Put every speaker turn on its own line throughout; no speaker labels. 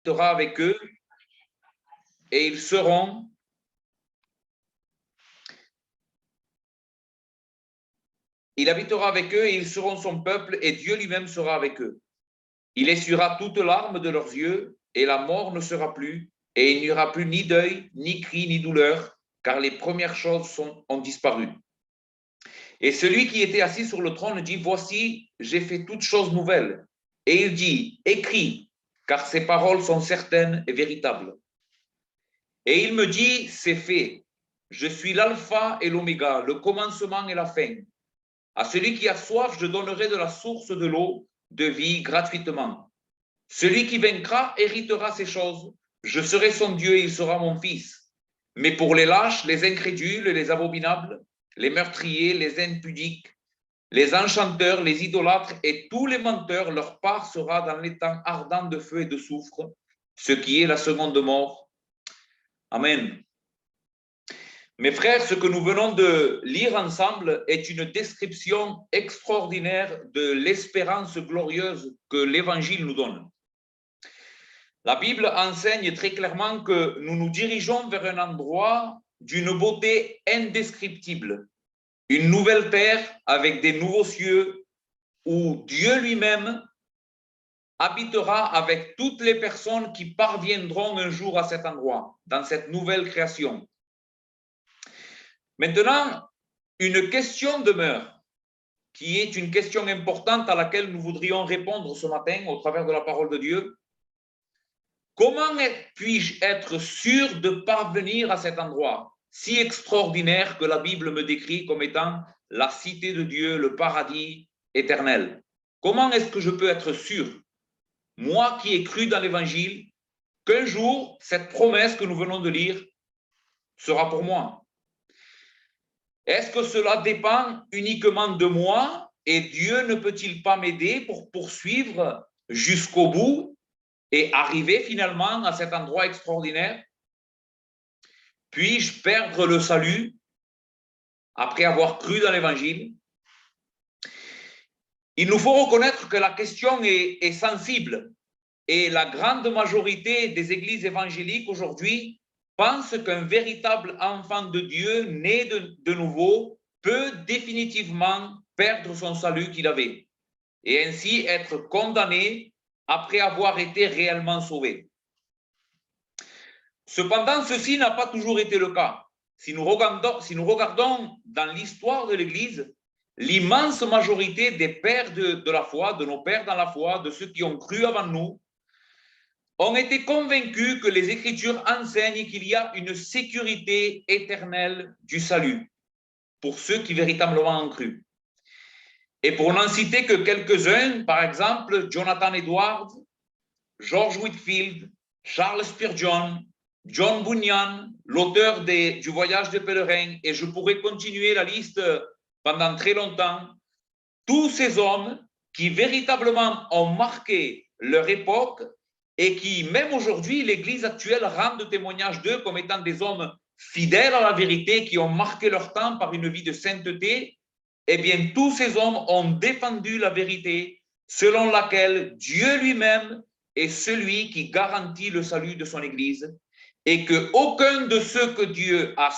habitera avec eux et ils seront son peuple et Dieu lui-même sera avec eux. Il essuiera toutes larmes de leurs yeux et la mort ne sera plus et il n'y aura plus ni deuil, ni cri, ni douleur, car les premières choses ont disparu. Et celui qui était assis sur le trône dit, voici, j'ai fait toutes choses nouvelles. Et il dit, écris, car ces paroles sont certaines et véritables. Et il me dit, c'est fait. Je suis l'alpha et l'oméga, le commencement et la fin. À celui qui a soif, je donnerai de la source de l'eau de vie gratuitement. Celui qui vaincra héritera ces choses. Je serai son Dieu et il sera mon fils. Mais pour les lâches, les incrédules, les abominables, les meurtriers, les impudiques, les enchanteurs, les idolâtres et tous les menteurs, leur part sera dans l'étang ardent de feu et de soufre, ce qui est la seconde mort. Amen. Mes frères, ce que nous venons de lire ensemble est une description extraordinaire de l'espérance glorieuse que l'Évangile nous donne. La Bible enseigne très clairement que nous nous dirigeons vers un endroit d'une beauté indescriptible, une nouvelle terre avec des nouveaux cieux où Dieu lui-même habitera avec toutes les personnes qui parviendront un jour à cet endroit, dans cette nouvelle création. Maintenant, une question demeure, qui est une question importante à laquelle nous voudrions répondre ce matin au travers de la parole de Dieu. Comment puis-je être sûr de parvenir à cet endroit si extraordinaire que la Bible me décrit comme étant la cité de Dieu, le paradis éternel? Comment est-ce que je peux être sûr, moi qui ai cru dans l'Évangile, qu'un jour, cette promesse que nous venons de lire sera pour moi? Est-ce que cela dépend uniquement de moi et Dieu ne peut-il pas m'aider pour poursuivre jusqu'au bout et arriver finalement à cet endroit extraordinaire? Puis-je perdre le salut après avoir cru dans l'Évangile? Il nous faut reconnaître que la question est sensible et la grande majorité des églises évangéliques aujourd'hui pensent qu'un véritable enfant de Dieu né de nouveau peut définitivement perdre son salut qu'il avait et ainsi être condamné après avoir été réellement sauvé. Cependant, ceci n'a pas toujours été le cas. Si nous regardons dans l'histoire de l'Église, l'immense majorité des pères de la foi, de nos pères dans la foi, de ceux qui ont cru avant nous, ont été convaincus que les Écritures enseignent qu'il y a une sécurité éternelle du salut pour ceux qui véritablement ont cru. Et pour n'en citer que quelques-uns, par exemple, Jonathan Edwards, George Whitefield, Charles Spurgeon, John Bunyan, l'auteur du Voyage des pèlerins, et je pourrais continuer la liste pendant très longtemps, tous ces hommes qui véritablement ont marqué leur époque et qui, même aujourd'hui, l'Église actuelle rend témoignage d'eux comme étant des hommes fidèles à la vérité, qui ont marqué leur temps par une vie de sainteté, eh bien, tous ces hommes ont défendu la vérité selon laquelle Dieu lui-même est celui qui garantit le salut de son Église et qu'aucun de ceux que Dieu a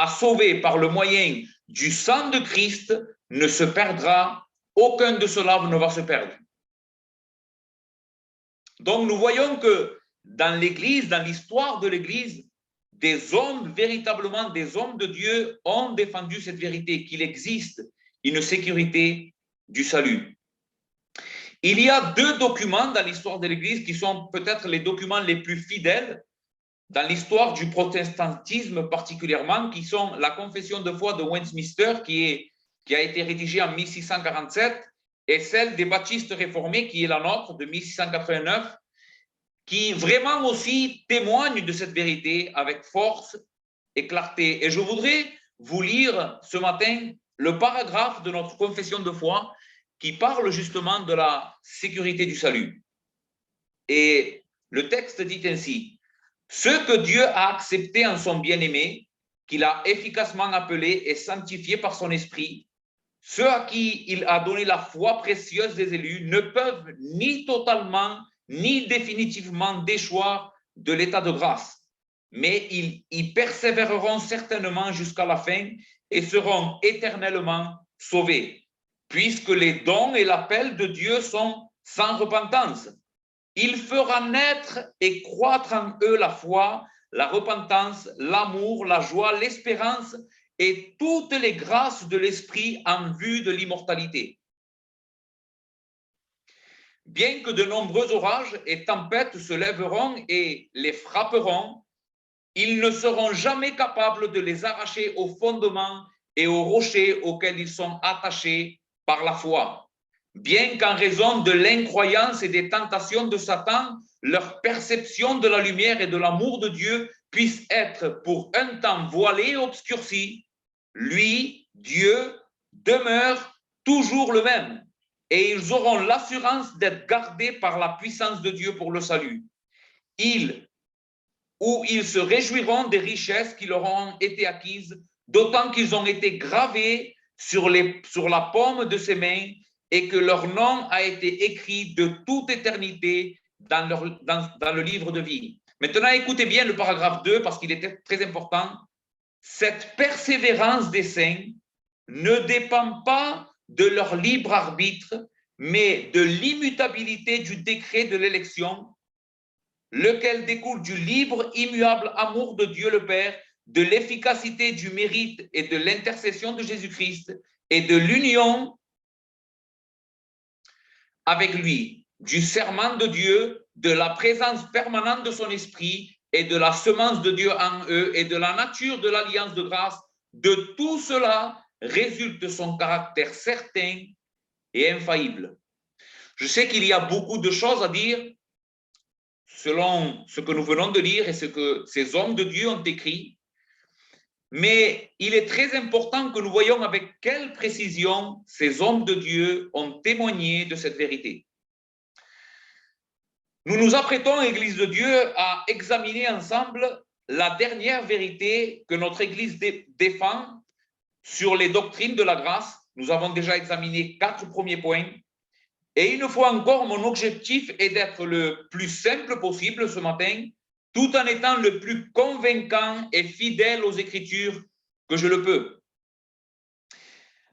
sauvés par le moyen du sang de Christ ne se perdra, aucun de cela ne va se perdre. Donc nous voyons que dans l'Église, dans l'histoire de l'Église, des hommes, véritablement des hommes de Dieu, ont défendu cette vérité, qu'il existe une sécurité du salut. Il y a deux documents dans l'histoire de l'Église qui sont peut-être les documents les plus fidèles dans l'histoire du protestantisme particulièrement, qui sont la confession de foi de Westminster, qui a été rédigée en 1647, et celle des baptistes réformés, qui est la nôtre, de 1689, qui vraiment aussi témoignent de cette vérité avec force et clarté. Et je voudrais vous lire ce matin le paragraphe de notre confession de foi qui parle justement de la sécurité du salut. Et le texte dit ainsi: « Ce que Dieu a accepté en son bien-aimé, qu'il a efficacement appelé et sanctifié par son esprit, ceux à qui il a donné la foi précieuse des élus ne peuvent ni totalement ni définitivement déchoir de l'état de grâce, mais ils y persévéreront certainement jusqu'à la fin et seront éternellement sauvés, puisque les dons et l'appel de Dieu sont sans repentance. Il fera naître et croître en eux la foi, la repentance, l'amour, la joie, l'espérance et toutes les grâces de l'Esprit en vue de l'immortalité. Bien que de nombreux orages et tempêtes se lèveront et les frapperont, ils ne seront jamais capables de les arracher aux fondements et aux rochers auxquels ils sont attachés par la foi. Bien qu'en raison de l'incroyance et des tentations de Satan, leur perception de la lumière et de l'amour de Dieu puisse être pour un temps voilée et obscurcie, lui, Dieu, demeure toujours le même. Et ils auront l'assurance d'être gardés par la puissance de Dieu pour le salut. Ils se réjouiront des richesses qui leur ont été acquises, d'autant qu'ils ont été gravés sur la paume de ses mains et que leur nom a été écrit de toute éternité dans le livre de vie. Maintenant, écoutez bien le paragraphe 2 parce qu'il était très important. Cette persévérance des saints ne dépend pas de leur libre arbitre, mais de l'immutabilité du décret de l'élection, lequel découle du libre, immuable amour de Dieu le Père, de l'efficacité du mérite et de l'intercession de Jésus-Christ et de l'union avec lui, du serment de Dieu, de la présence permanente de son esprit et de la semence de Dieu en eux et de la nature de l'alliance de grâce. De tout cela résulte son caractère certain et infaillible. Je sais qu'il y a beaucoup de choses à dire selon ce que nous venons de lire et ce que ces hommes de Dieu ont écrit, mais il est très important que nous voyions avec quelle précision ces hommes de Dieu ont témoigné de cette vérité. Nous nous apprêtons, Église de Dieu, à examiner ensemble la dernière vérité que notre Église défend sur les doctrines de la grâce. Nous avons déjà examiné 4 premiers points. Et une fois encore, mon objectif est d'être le plus simple possible ce matin, tout en étant le plus convaincant et fidèle aux Écritures que je le peux.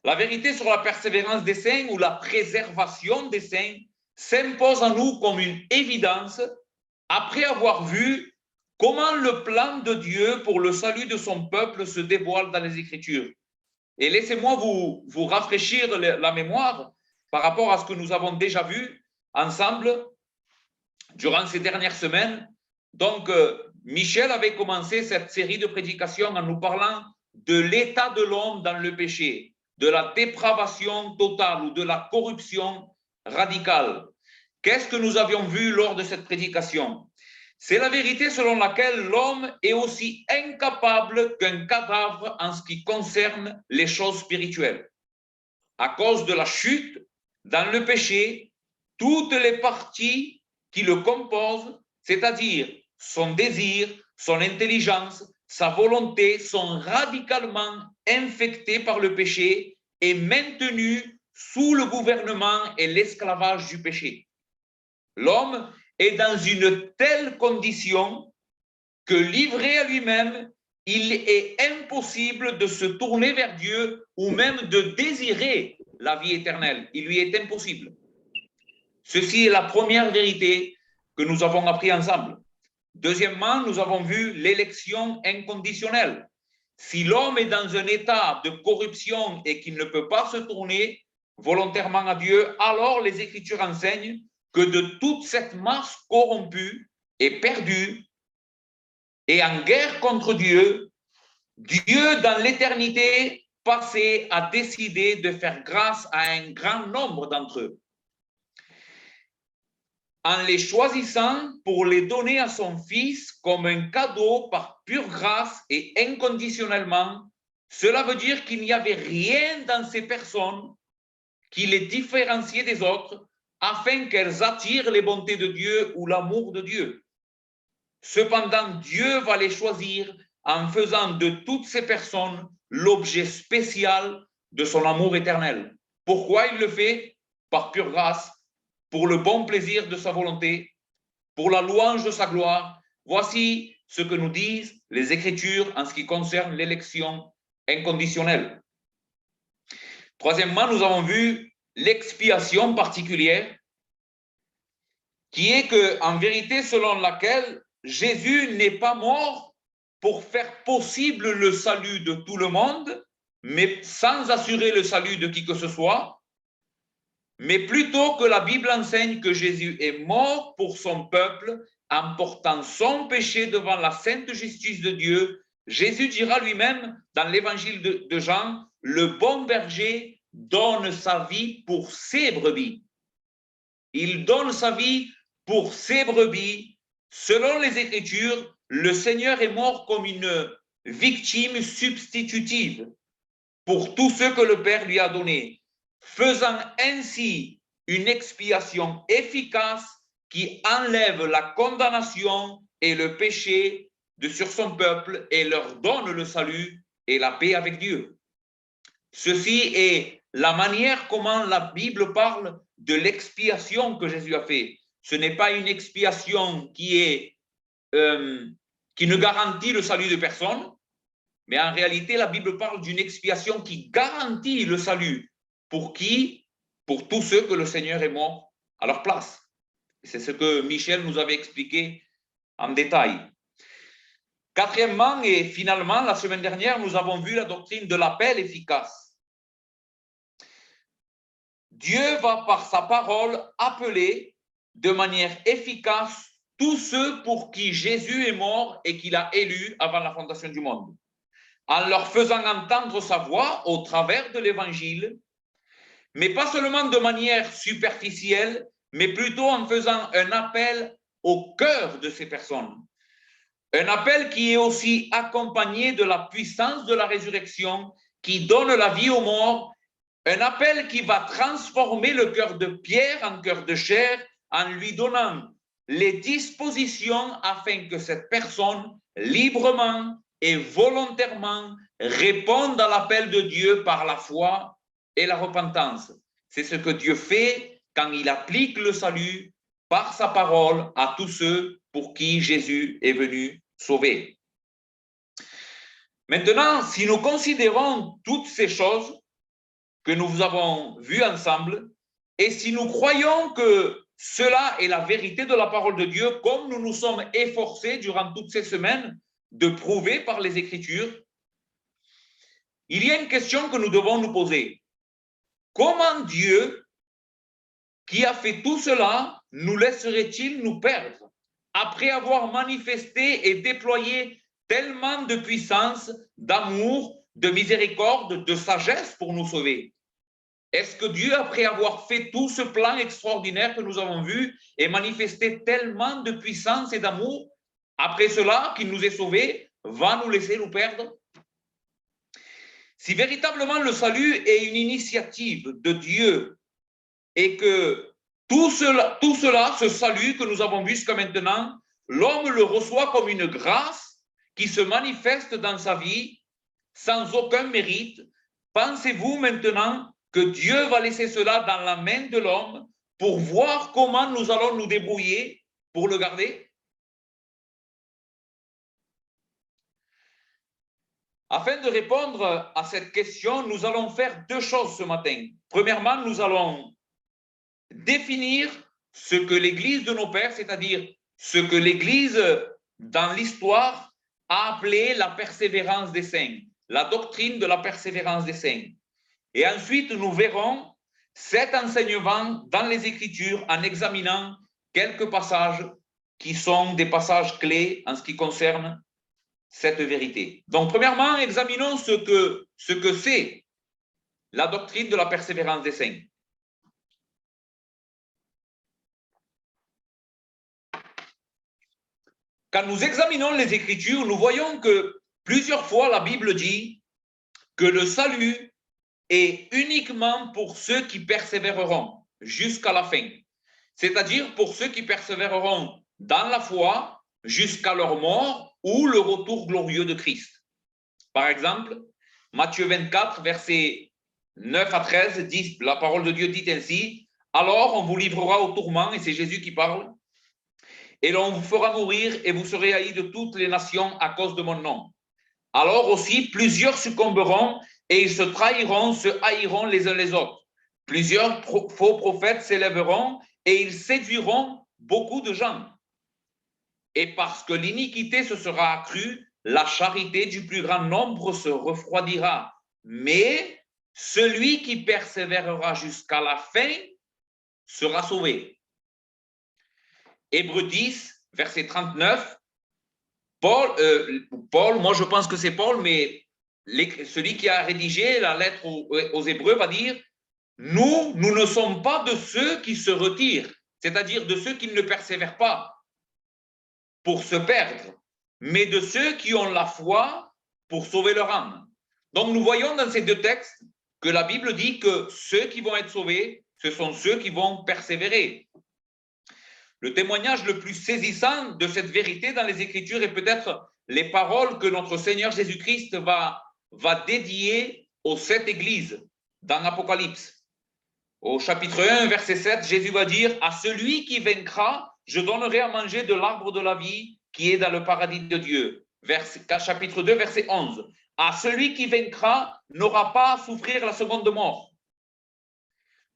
La vérité sur la persévérance des saints ou la préservation des saints s'impose à nous comme une évidence après avoir vu comment le plan de Dieu pour le salut de son peuple se dévoile dans les Écritures. Et laissez-moi vous rafraîchir la mémoire par rapport à ce que nous avons déjà vu ensemble durant ces dernières semaines. Donc, Michel avait commencé cette série de prédications en nous parlant de l'état de l'homme dans le péché, de la dépravation totale ou de la corruption radicale. Qu'est-ce que nous avions vu lors de cette prédication? C'est la vérité selon laquelle l'homme est aussi incapable qu'un cadavre en ce qui concerne les choses spirituelles. À cause de la chute, dans le péché, toutes les parties qui le composent, c'est-à-dire son désir, son intelligence, sa volonté, sont radicalement infectées par le péché et maintenues sous le gouvernement et l'esclavage du péché. L'homme est dans une telle condition que, livré à lui-même, il est impossible de se tourner vers Dieu ou même de désirer la vie éternelle. Il lui est impossible. Ceci est la première vérité que nous avons appris ensemble. Deuxièmement, nous avons vu l'élection inconditionnelle. Si l'homme est dans un état de corruption et qu'il ne peut pas se tourner volontairement à Dieu, alors les Écritures enseignent que de toute cette masse corrompue et perdue et en guerre contre Dieu, Dieu dans l'éternité passée a décidé de faire grâce à un grand nombre d'entre eux, en les choisissant pour les donner à son Fils comme un cadeau par pure grâce et inconditionnellement. Cela veut dire qu'il n'y avait rien dans ces personnes qui les différenciait des autres afin qu'elles attirent les bontés de Dieu ou l'amour de Dieu. Cependant, Dieu va les choisir en faisant de toutes ces personnes l'objet spécial de son amour éternel. Pourquoi il le fait? Par pure grâce, pour le bon plaisir de sa volonté pour la louange de sa gloire. Voici ce que nous disent les Écritures en ce qui concerne l'élection inconditionnelle. Troisièmement, nous avons vu l'expiation particulière, qui est que, en vérité, selon laquelle Jésus n'est pas mort pour faire possible le salut de tout le monde, mais sans assurer le salut de qui que ce soit, mais plutôt que la Bible enseigne que Jésus est mort pour son peuple en portant son péché devant la sainte justice de Dieu. Jésus dira lui-même dans l'évangile de Jean, le bon berger donne sa vie pour ses brebis. Il donne sa vie pour ses brebis. Selon les Écritures, le Seigneur est mort comme une victime substitutive pour tous ceux que le Père lui a donnés, faisant ainsi une expiation efficace qui enlève la condamnation et le péché sur son peuple et leur donne le salut et la paix avec Dieu. Ceci est la manière comment la Bible parle de l'expiation que Jésus a fait. Ce n'est pas une expiation qui ne garantit le salut de personne, mais en réalité, la Bible parle d'une expiation qui garantit le salut. Pour qui? Pour tous ceux que le Seigneur est mort à leur place. C'est ce que Michel nous avait expliqué en détail. Quatrièmement et finalement, la semaine dernière, nous avons vu la doctrine de l'appel efficace. Dieu va par sa parole appeler de manière efficace tous ceux pour qui Jésus est mort et qu'il a élus avant la fondation du monde, en leur faisant entendre sa voix au travers de l'évangile, mais pas seulement de manière superficielle, mais plutôt en faisant un appel au cœur de ces personnes. Un appel qui est aussi accompagné de la puissance de la résurrection, qui donne la vie aux morts, un appel qui va transformer le cœur de Pierre en cœur de chair, en lui donnant les dispositions afin que cette personne, librement et volontairement, réponde à l'appel de Dieu par la foi et la repentance. C'est ce que Dieu fait quand il applique le salut par sa parole à tous ceux pour qui Jésus est venu sauver. Maintenant, si nous considérons toutes ces choses que nous avons vues ensemble, et si nous croyons que cela est la vérité de la parole de Dieu, comme nous nous sommes efforcés durant toutes ces semaines de prouver par les Écritures, il y a une question que nous devons nous poser. Comment Dieu, qui a fait tout cela, nous laisserait-il nous perdre après avoir manifesté et déployé tellement de puissance, d'amour, de miséricorde, de sagesse pour nous sauver? Est-ce que Dieu, après avoir fait tout ce plan extraordinaire que nous avons vu et manifesté tellement de puissance et d'amour, après cela, qu'il nous est sauvés, va nous laisser nous perdre? Si véritablement le salut est une initiative de Dieu et que tout cela, ce salut que nous avons vu jusqu'à maintenant, l'homme le reçoit comme une grâce qui se manifeste dans sa vie sans aucun mérite, pensez-vous maintenant que Dieu va laisser cela dans la main de l'homme pour voir comment nous allons nous débrouiller pour le garder? Afin de répondre à cette question, nous allons faire deux choses ce matin. Premièrement, nous allons définir ce que l'Église de nos pères, c'est-à-dire ce que l'Église dans l'histoire a appelé la persévérance des saints, la doctrine de la persévérance des saints. Et ensuite, nous verrons cet enseignement dans les Écritures en examinant quelques passages qui sont des passages clés en ce qui concerne cette vérité. Donc, premièrement, examinons ce que c'est la doctrine de la persévérance des saints. Quand nous examinons les Écritures, nous voyons que plusieurs fois la Bible dit que le salut est uniquement pour ceux qui persévéreront jusqu'à la fin, c'est-à-dire pour ceux qui persévéreront dans la foi jusqu'à leur mort ou le retour glorieux de Christ. Par exemple, Matthieu 24, versets 9 à 13, dit, la parole de Dieu dit ainsi, « Alors on vous livrera au tourment, et c'est Jésus qui parle, et l'on vous fera mourir et vous serez haïs de toutes les nations à cause de mon nom. Alors aussi, plusieurs succomberont et ils se trahiront, se haïront les uns les autres. Plusieurs faux prophètes s'élèveront et ils séduiront beaucoup de gens. Et parce que l'iniquité se sera accrue, la charité du plus grand nombre se refroidira. Mais celui qui persévérera jusqu'à la fin sera sauvé. Hébreux 10, verset 39. Paul, moi je pense que c'est Paul, mais celui qui a rédigé la lettre aux Hébreux va dire, nous ne sommes pas de ceux qui se retirent, c'est-à-dire de ceux qui ne persévèrent pas pour se perdre, mais de ceux qui ont la foi pour sauver leur âme. Donc nous voyons dans ces deux textes que la Bible dit que ceux qui vont être sauvés, ce sont ceux qui vont persévérer. Le témoignage le plus saisissant de cette vérité dans les Écritures est peut-être les paroles que notre Seigneur Jésus-Christ va dédier aux 7 églises dans l'Apocalypse. Au chapitre 1, verset 7, Jésus va dire « À celui qui vaincra, je donnerai à manger de l'arbre de la vie qui est dans le paradis de Dieu. » Chapitre 2, verset 11. « À celui qui vaincra n'aura pas à souffrir la seconde mort. »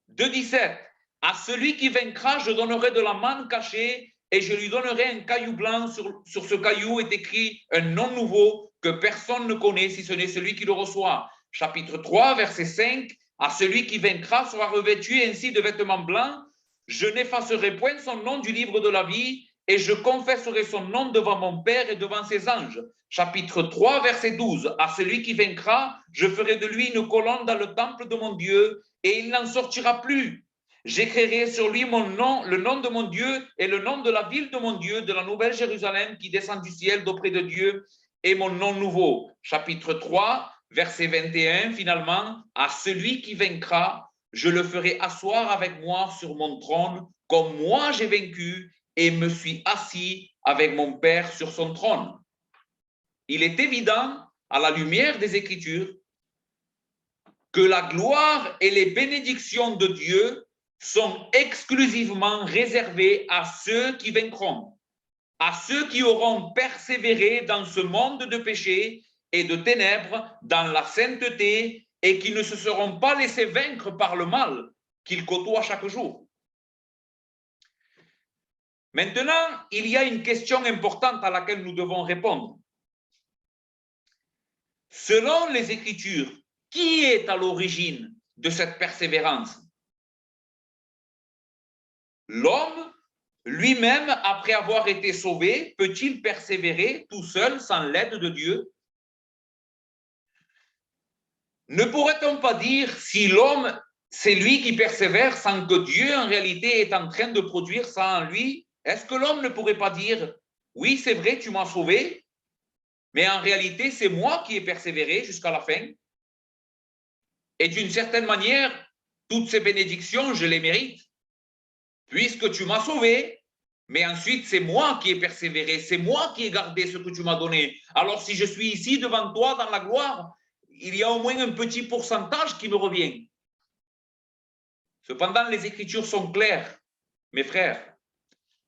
2,17. À celui qui vaincra, je donnerai de la manne cachée et je lui donnerai un caillou blanc. Sur ce caillou est écrit un nom nouveau que personne ne connaît si ce n'est celui qui le reçoit. Chapitre 3, verset 5. À celui qui vaincra sera revêtu ainsi de vêtements blancs. Je n'effacerai point son nom du livre de la vie et je confesserai son nom devant mon Père et devant ses anges. Chapitre 3, verset 12. À celui qui vaincra, je ferai de lui une colonne dans le temple de mon Dieu et il n'en sortira plus. J'écrirai sur lui mon nom, le nom de mon Dieu et le nom de la ville de mon Dieu, de la nouvelle Jérusalem qui descend du ciel d'auprès de Dieu et mon nom nouveau. Chapitre 3, verset 21, finalement, à celui qui vaincra, je le ferai asseoir avec moi sur mon trône, comme moi j'ai vaincu et me suis assis avec mon Père sur son trône. Il est évident, à la lumière des Écritures, que la gloire et les bénédictions de Dieu sont exclusivement réservées à ceux qui vaincront, à ceux qui auront persévéré dans ce monde de péché et de ténèbres, dans la sainteté, et qui ne se seront pas laissés vaincre par le mal qu'ils côtoient chaque jour. Maintenant, il y a une question importante à laquelle nous devons répondre. Selon les Écritures, qui est à l'origine de cette persévérance? L'homme lui-même, après avoir été sauvé, peut-il persévérer tout seul sans l'aide de Dieu? Ne pourrait-on pas dire si l'homme, c'est lui qui persévère sans que Dieu en réalité est en train de produire ça en lui? Est-ce que l'homme ne pourrait pas dire, oui, c'est vrai, tu m'as sauvé, mais en réalité, c'est moi qui ai persévéré jusqu'à la fin? Et d'une certaine manière, toutes ces bénédictions, je les mérite, puisque tu m'as sauvé, mais ensuite, c'est moi qui ai persévéré, c'est moi qui ai gardé ce que tu m'as donné. Alors, si je suis ici devant toi dans la gloire, il y a au moins un petit pourcentage qui me revient. Cependant, les Écritures sont claires, mes frères.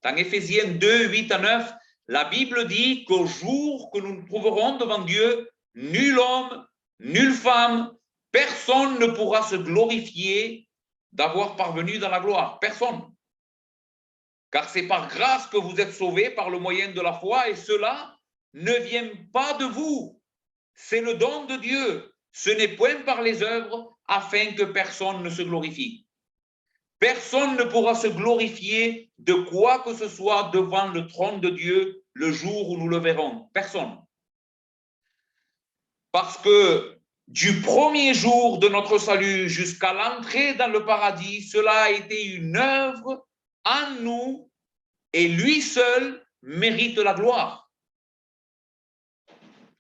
Dans Éphésiens 2, 8 à 9, la Bible dit qu'au jour que nous nous trouverons devant Dieu, nul homme, nulle femme, personne ne pourra se glorifier d'avoir parvenu dans la gloire. Personne. Car c'est par grâce que vous êtes sauvés par le moyen de la foi, et cela ne vient pas de vous. C'est le don de Dieu. Ce n'est point par les œuvres, afin que personne ne se glorifie. Personne ne pourra se glorifier de quoi que ce soit devant le trône de Dieu le jour où nous le verrons. Personne. Parce que du premier jour de notre salut jusqu'à l'entrée dans le paradis, cela a été une œuvre en nous et lui seul mérite la gloire.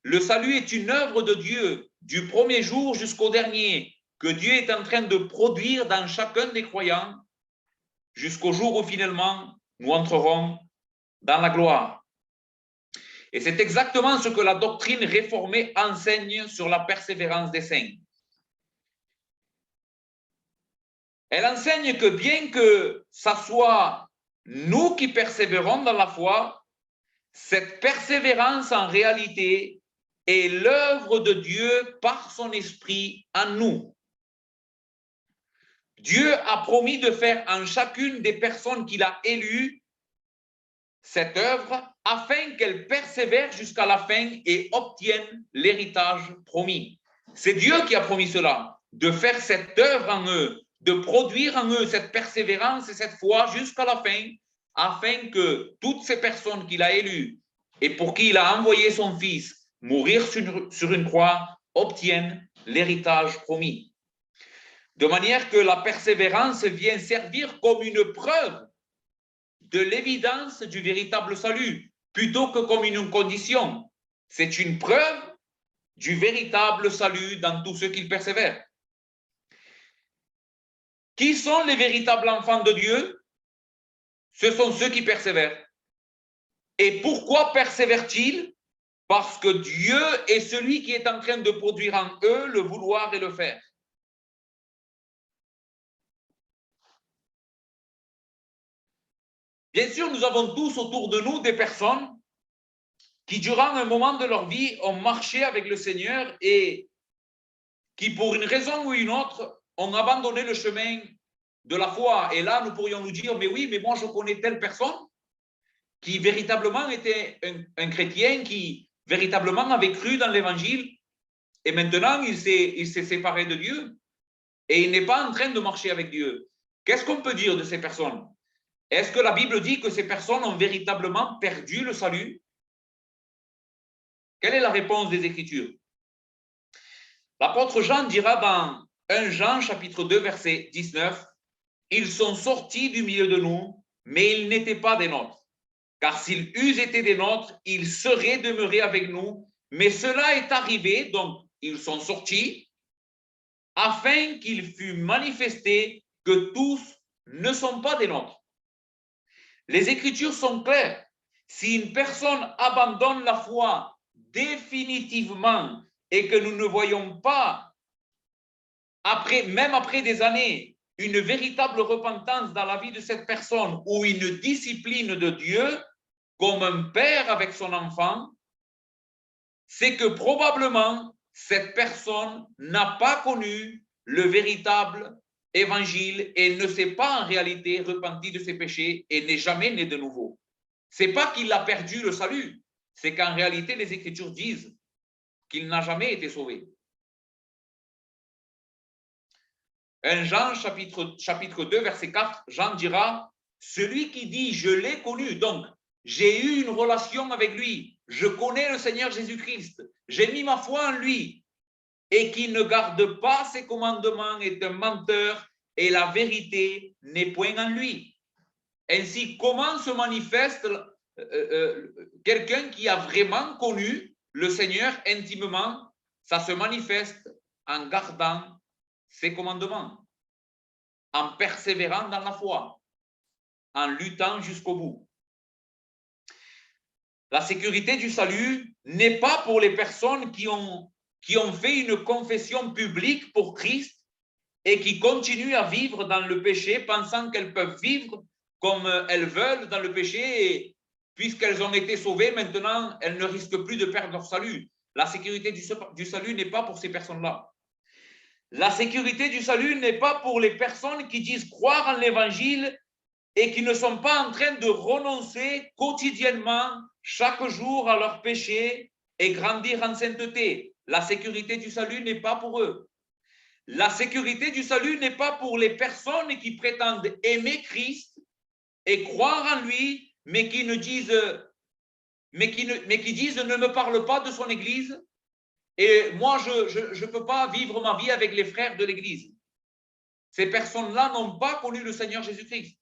Le salut est une œuvre de Dieu du premier jour jusqu'au dernier que Dieu est en train de produire dans chacun des croyants jusqu'au jour où finalement nous entrerons dans la gloire. Et c'est exactement ce que la doctrine réformée enseigne sur la persévérance des saints. Elle enseigne que bien que ça soit nous qui persévérons dans la foi, cette persévérance en réalité est l'œuvre de Dieu par son esprit en nous. Dieu a promis de faire en chacune des personnes qu'il a élues cette œuvre afin qu'elles persévèrent jusqu'à la fin et obtiennent l'héritage promis. C'est Dieu qui a promis cela, de faire cette œuvre en eux, de produire en eux cette persévérance et cette foi jusqu'à la fin, afin que toutes ces personnes qu'il a élues et pour qui il a envoyé son Fils mourir sur une croix obtiennent l'héritage promis. De manière que la persévérance vient servir comme une preuve de l'évidence du véritable salut, plutôt que comme une condition. C'est une preuve du véritable salut dans tous ceux qui persévèrent. Qui sont les véritables enfants de Dieu? Ce sont ceux qui persévèrent. Et pourquoi persévèrent-ils? Parce que Dieu est celui qui est en train de produire en eux le vouloir et le faire. Bien sûr, nous avons tous autour de nous des personnes qui, durant un moment de leur vie, ont marché avec le Seigneur et qui, pour une raison ou une autre, ont abandonné le chemin de la foi. Et là, nous pourrions nous dire, mais oui, mais moi, je connais telle personne qui véritablement était un chrétien, qui véritablement avait cru dans l'Évangile, et maintenant, il s'est séparé de Dieu, et il n'est pas en train de marcher avec Dieu. Qu'est-ce qu'on peut dire de ces personnes? Est-ce que la Bible dit que ces personnes ont véritablement perdu le salut? Quelle est la réponse des Écritures? L'apôtre Jean dira dans 1 Jean chapitre 2 verset 19, « Ils sont sortis du milieu de nous, mais ils n'étaient pas des nôtres. Car s'ils eussent été des nôtres, ils seraient demeurés avec nous. Mais cela est arrivé, donc ils sont sortis, afin qu'il fût manifesté que tous ne sont pas des nôtres. » Les Écritures sont claires. Si une personne abandonne la foi définitivement et que nous ne voyons pas, même après des années, une véritable repentance dans la vie de cette personne ou une discipline de Dieu, comme un père avec son enfant, c'est que probablement cette personne n'a pas connu le véritable évangile et ne s'est pas en réalité repenti de ses péchés et n'est jamais né de nouveau. C'est pas qu'il a perdu le salut, c'est qu'en réalité les Écritures disent qu'il n'a jamais été sauvé. 1 Jean chapitre 2 verset 4, Jean dira, celui qui dit je l'ai connu, donc j'ai eu une relation avec lui, je connais le Seigneur Jésus-Christ, j'ai mis ma foi en lui, et qui ne garde pas ses commandements est un menteur et la vérité n'est point en lui. Ainsi, comment se manifeste quelqu'un qui a vraiment connu le Seigneur intimement? Ça se manifeste en gardant ses commandements, en persévérant dans la foi, en luttant jusqu'au bout. La sécurité du salut n'est pas pour les personnes qui ont fait une confession publique pour Christ et qui continuent à vivre dans le péché, pensant qu'elles peuvent vivre comme elles veulent dans le péché, et puisqu'elles ont été sauvées, maintenant, elles ne risquent plus de perdre leur salut. La sécurité du salut n'est pas pour ces personnes-là. La sécurité du salut n'est pas pour les personnes qui disent croire en l'Évangile et qui ne sont pas en train de renoncer quotidiennement, chaque jour, à leur péché et grandir en sainteté. La sécurité du salut n'est pas pour eux. La sécurité du salut n'est pas pour les personnes qui prétendent aimer Christ et croire en lui, mais qui disent ne me parle pas de son Église et moi je ne peux pas vivre ma vie avec les frères de l'Église. Ces personnes-là n'ont pas connu le Seigneur Jésus-Christ.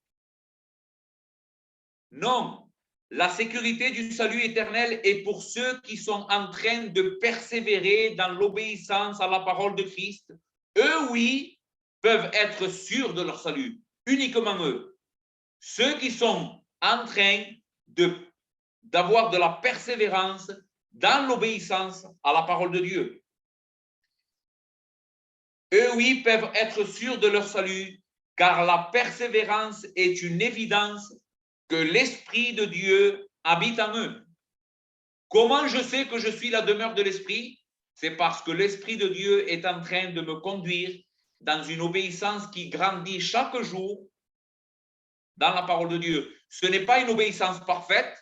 Non, la sécurité du salut éternel est pour ceux qui sont en train de persévérer dans l'obéissance à la parole de Christ. Eux, oui, peuvent être sûrs de leur salut, uniquement eux. Ceux qui sont en train d'avoir de la persévérance dans l'obéissance à la parole de Dieu. Eux, oui, peuvent être sûrs de leur salut, car la persévérance est une évidence que l'Esprit de Dieu habite en eux. Comment je sais que je suis la demeure de l'Esprit? C'est parce que l'Esprit de Dieu est en train de me conduire dans une obéissance qui grandit chaque jour dans la parole de Dieu. Ce n'est pas une obéissance parfaite,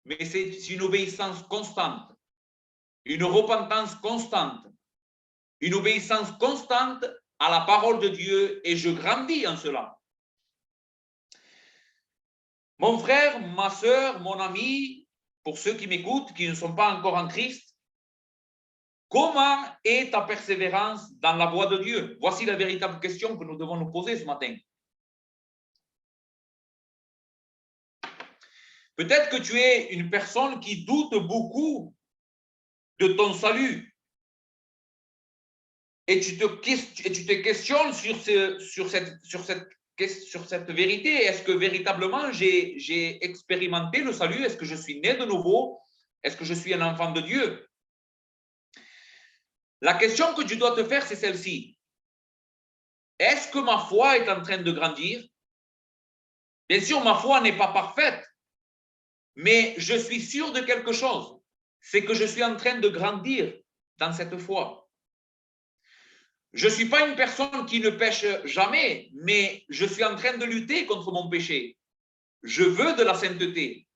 mais c'est une obéissance constante, une repentance constante, une obéissance constante à la parole de Dieu, et je grandis en cela. Mon frère, ma soeur, mon ami, pour ceux qui m'écoutent, qui ne sont pas encore en Christ, comment est ta persévérance dans la voie de Dieu? Voici la véritable question que nous devons nous poser ce matin. Peut-être que tu es une personne qui doute beaucoup de ton salut et tu te questionnes sur cette vérité. Est-ce que véritablement j'ai expérimenté le salut? Est-ce que je suis né de nouveau? Est-ce que je suis un enfant de Dieu? La question que tu dois te faire, c'est celle-ci. Est-ce que ma foi est en train de grandir? Bien sûr, ma foi n'est pas parfaite, mais je suis sûr de quelque chose, c'est que je suis en train de grandir dans cette foi. Je ne suis pas une personne qui ne pêche jamais, mais je suis en train de lutter contre mon péché. Je veux de la sainteté.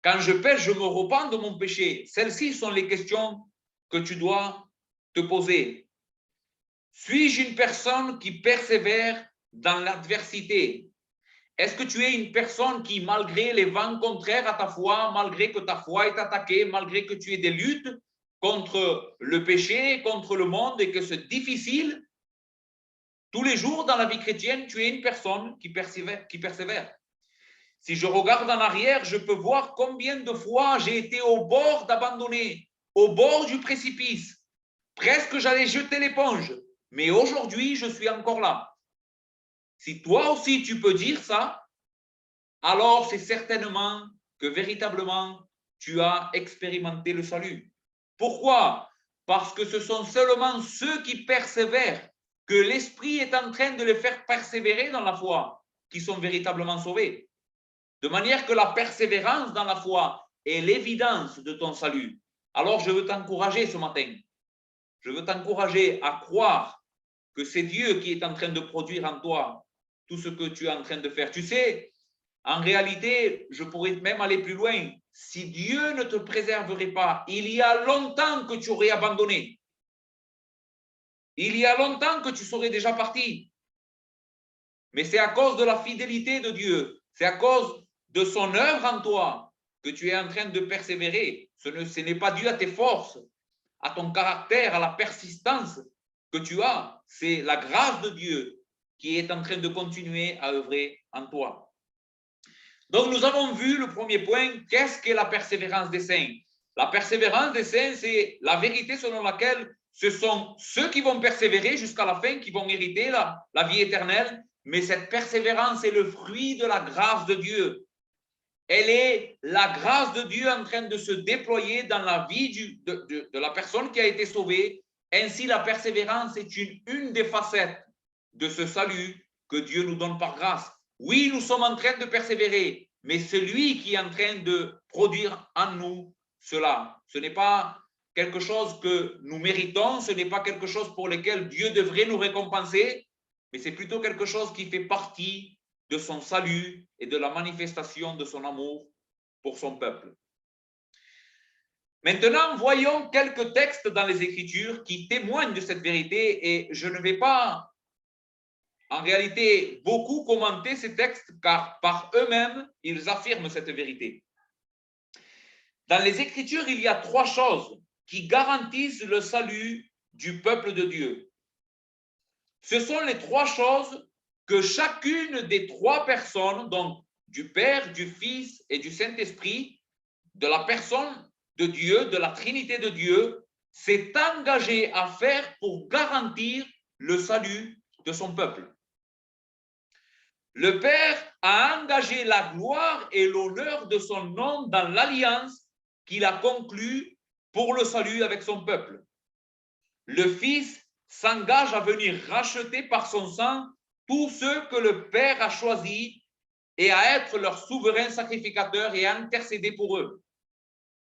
Quand je pêche, je me repens de mon péché. Celles-ci sont les questions que tu dois te poser. Suis-je une personne qui persévère dans l'adversité? Est-ce que tu es une personne qui, malgré les vents contraires à ta foi, malgré que ta foi est attaquée, malgré que tu aies des luttes contre le péché, contre le monde et que c'est difficile, tous les jours dans la vie chrétienne, tu es une personne qui persévère. Si je regarde en arrière, je peux voir combien de fois j'ai été au bord d'abandonner, au bord du précipice. Presque j'allais jeter l'éponge. Mais aujourd'hui, je suis encore là. Si toi aussi tu peux dire ça, alors c'est certainement que véritablement tu as expérimenté le salut. Pourquoi? Parce que ce sont seulement ceux qui persévèrent, que l'Esprit est en train de les faire persévérer dans la foi, qui sont véritablement sauvés. De manière que la persévérance dans la foi est l'évidence de ton salut. Alors je veux t'encourager ce matin. Je veux t'encourager à croire que c'est Dieu qui est en train de produire en toi tout ce que tu es en train de faire. Tu sais, en réalité, je pourrais même aller plus loin. Si Dieu ne te préserverait pas, il y a longtemps que tu aurais abandonné. Il y a longtemps que tu serais déjà parti. Mais c'est à cause de la fidélité de Dieu, c'est à cause de son œuvre en toi que tu es en train de persévérer. Ce n'est pas dû à tes forces, à ton caractère, à la persistance que tu as. C'est la grâce de Dieu qui est en train de continuer à œuvrer en toi. Donc, nous avons vu le premier point, qu'est-ce qu'est la persévérance des saints? La persévérance des saints, c'est la vérité selon laquelle ce sont ceux qui vont persévérer jusqu'à la fin qui vont hériter la vie éternelle, mais cette persévérance est le fruit de la grâce de Dieu. Elle est la grâce de Dieu en train de se déployer dans la vie de la personne qui a été sauvée. Ainsi, la persévérance est une des facettes de ce salut que Dieu nous donne par grâce. Oui, nous sommes en train de persévérer, mais c'est lui qui est en train de produire en nous cela. Ce n'est pas quelque chose que nous méritons, ce n'est pas quelque chose pour lequel Dieu devrait nous récompenser, mais c'est plutôt quelque chose qui fait partie de son salut et de la manifestation de son amour pour son peuple. Maintenant, voyons quelques textes dans les Écritures qui témoignent de cette vérité, et je ne vais pas en réalité beaucoup commenter ces textes car par eux-mêmes, ils affirment cette vérité. Dans les Écritures, il y a trois choses qui garantissent le salut du peuple de Dieu. Ce sont les trois choses que chacune des trois personnes, donc du Père, du Fils et du Saint-Esprit, de la personne de Dieu, de la Trinité de Dieu, s'est engagée à faire pour garantir le salut de son peuple. Le Père a engagé la gloire et l'honneur de son nom dans l'alliance qu'il a conclue pour le salut avec son peuple. Le Fils s'engage à venir racheter par son sang tous ceux que le Père a choisis et à être leur souverain sacrificateur et à intercéder pour eux.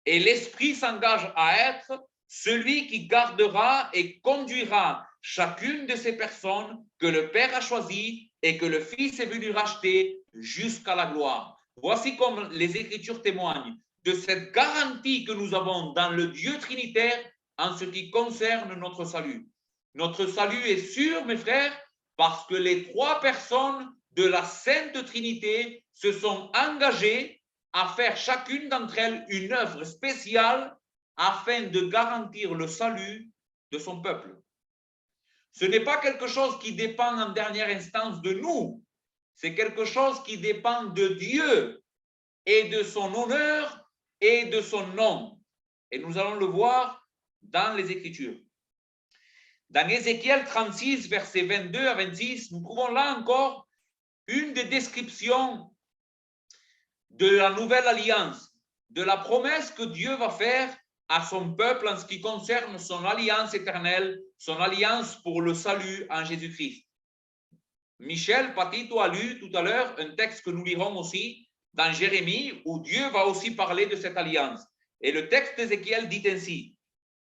Et l'Esprit s'engage à être celui qui gardera et conduira chacune de ces personnes que le Père a choisies et que le Fils est venu racheter jusqu'à la gloire. Voici comme les Écritures témoignent de cette garantie que nous avons dans le Dieu trinitaire en ce qui concerne notre salut. Notre salut est sûr, mes frères, parce que les trois personnes de la Sainte Trinité se sont engagées à faire chacune d'entre elles une œuvre spéciale afin de garantir le salut de son peuple. Ce n'est pas quelque chose qui dépend en dernière instance de nous, c'est quelque chose qui dépend de Dieu et de son honneur et de son nom. Et nous allons le voir dans les Écritures. Dans Ézéchiel 36, versets 22 à 26, nous trouvons là encore une des descriptions de la nouvelle alliance, de la promesse que Dieu va faire à son peuple en ce qui concerne son alliance éternelle, son alliance pour le salut en Jésus-Christ. Michel Patito a lu tout à l'heure un texte que nous lirons aussi dans Jérémie, où Dieu va aussi parler de cette alliance. Et le texte d'Ézéchiel dit ainsi: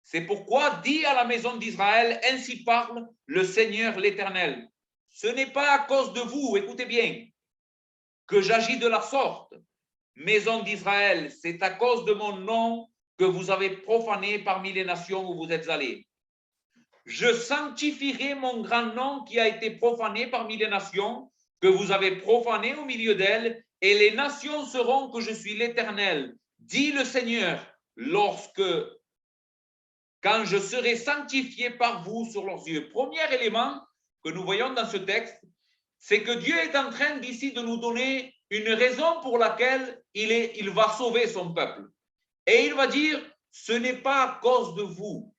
c'est pourquoi dis à la maison d'Israël, ainsi parle le Seigneur l'Éternel. Ce n'est pas à cause de vous, écoutez bien, que j'agis de la sorte, maison d'Israël, c'est à cause de mon nom que vous avez profané parmi les nations où vous êtes allés. Je sanctifierai mon grand nom qui a été profané parmi les nations, que vous avez profané au milieu d'elles, et les nations sauront que je suis l'Éternel, dit le Seigneur, quand je serai sanctifié par vous sur leurs yeux. Premier élément que nous voyons dans ce texte, c'est que Dieu est en train d'ici de nous donner une raison pour laquelle il va sauver son peuple. Et il va dire, ce n'est pas à cause de vous,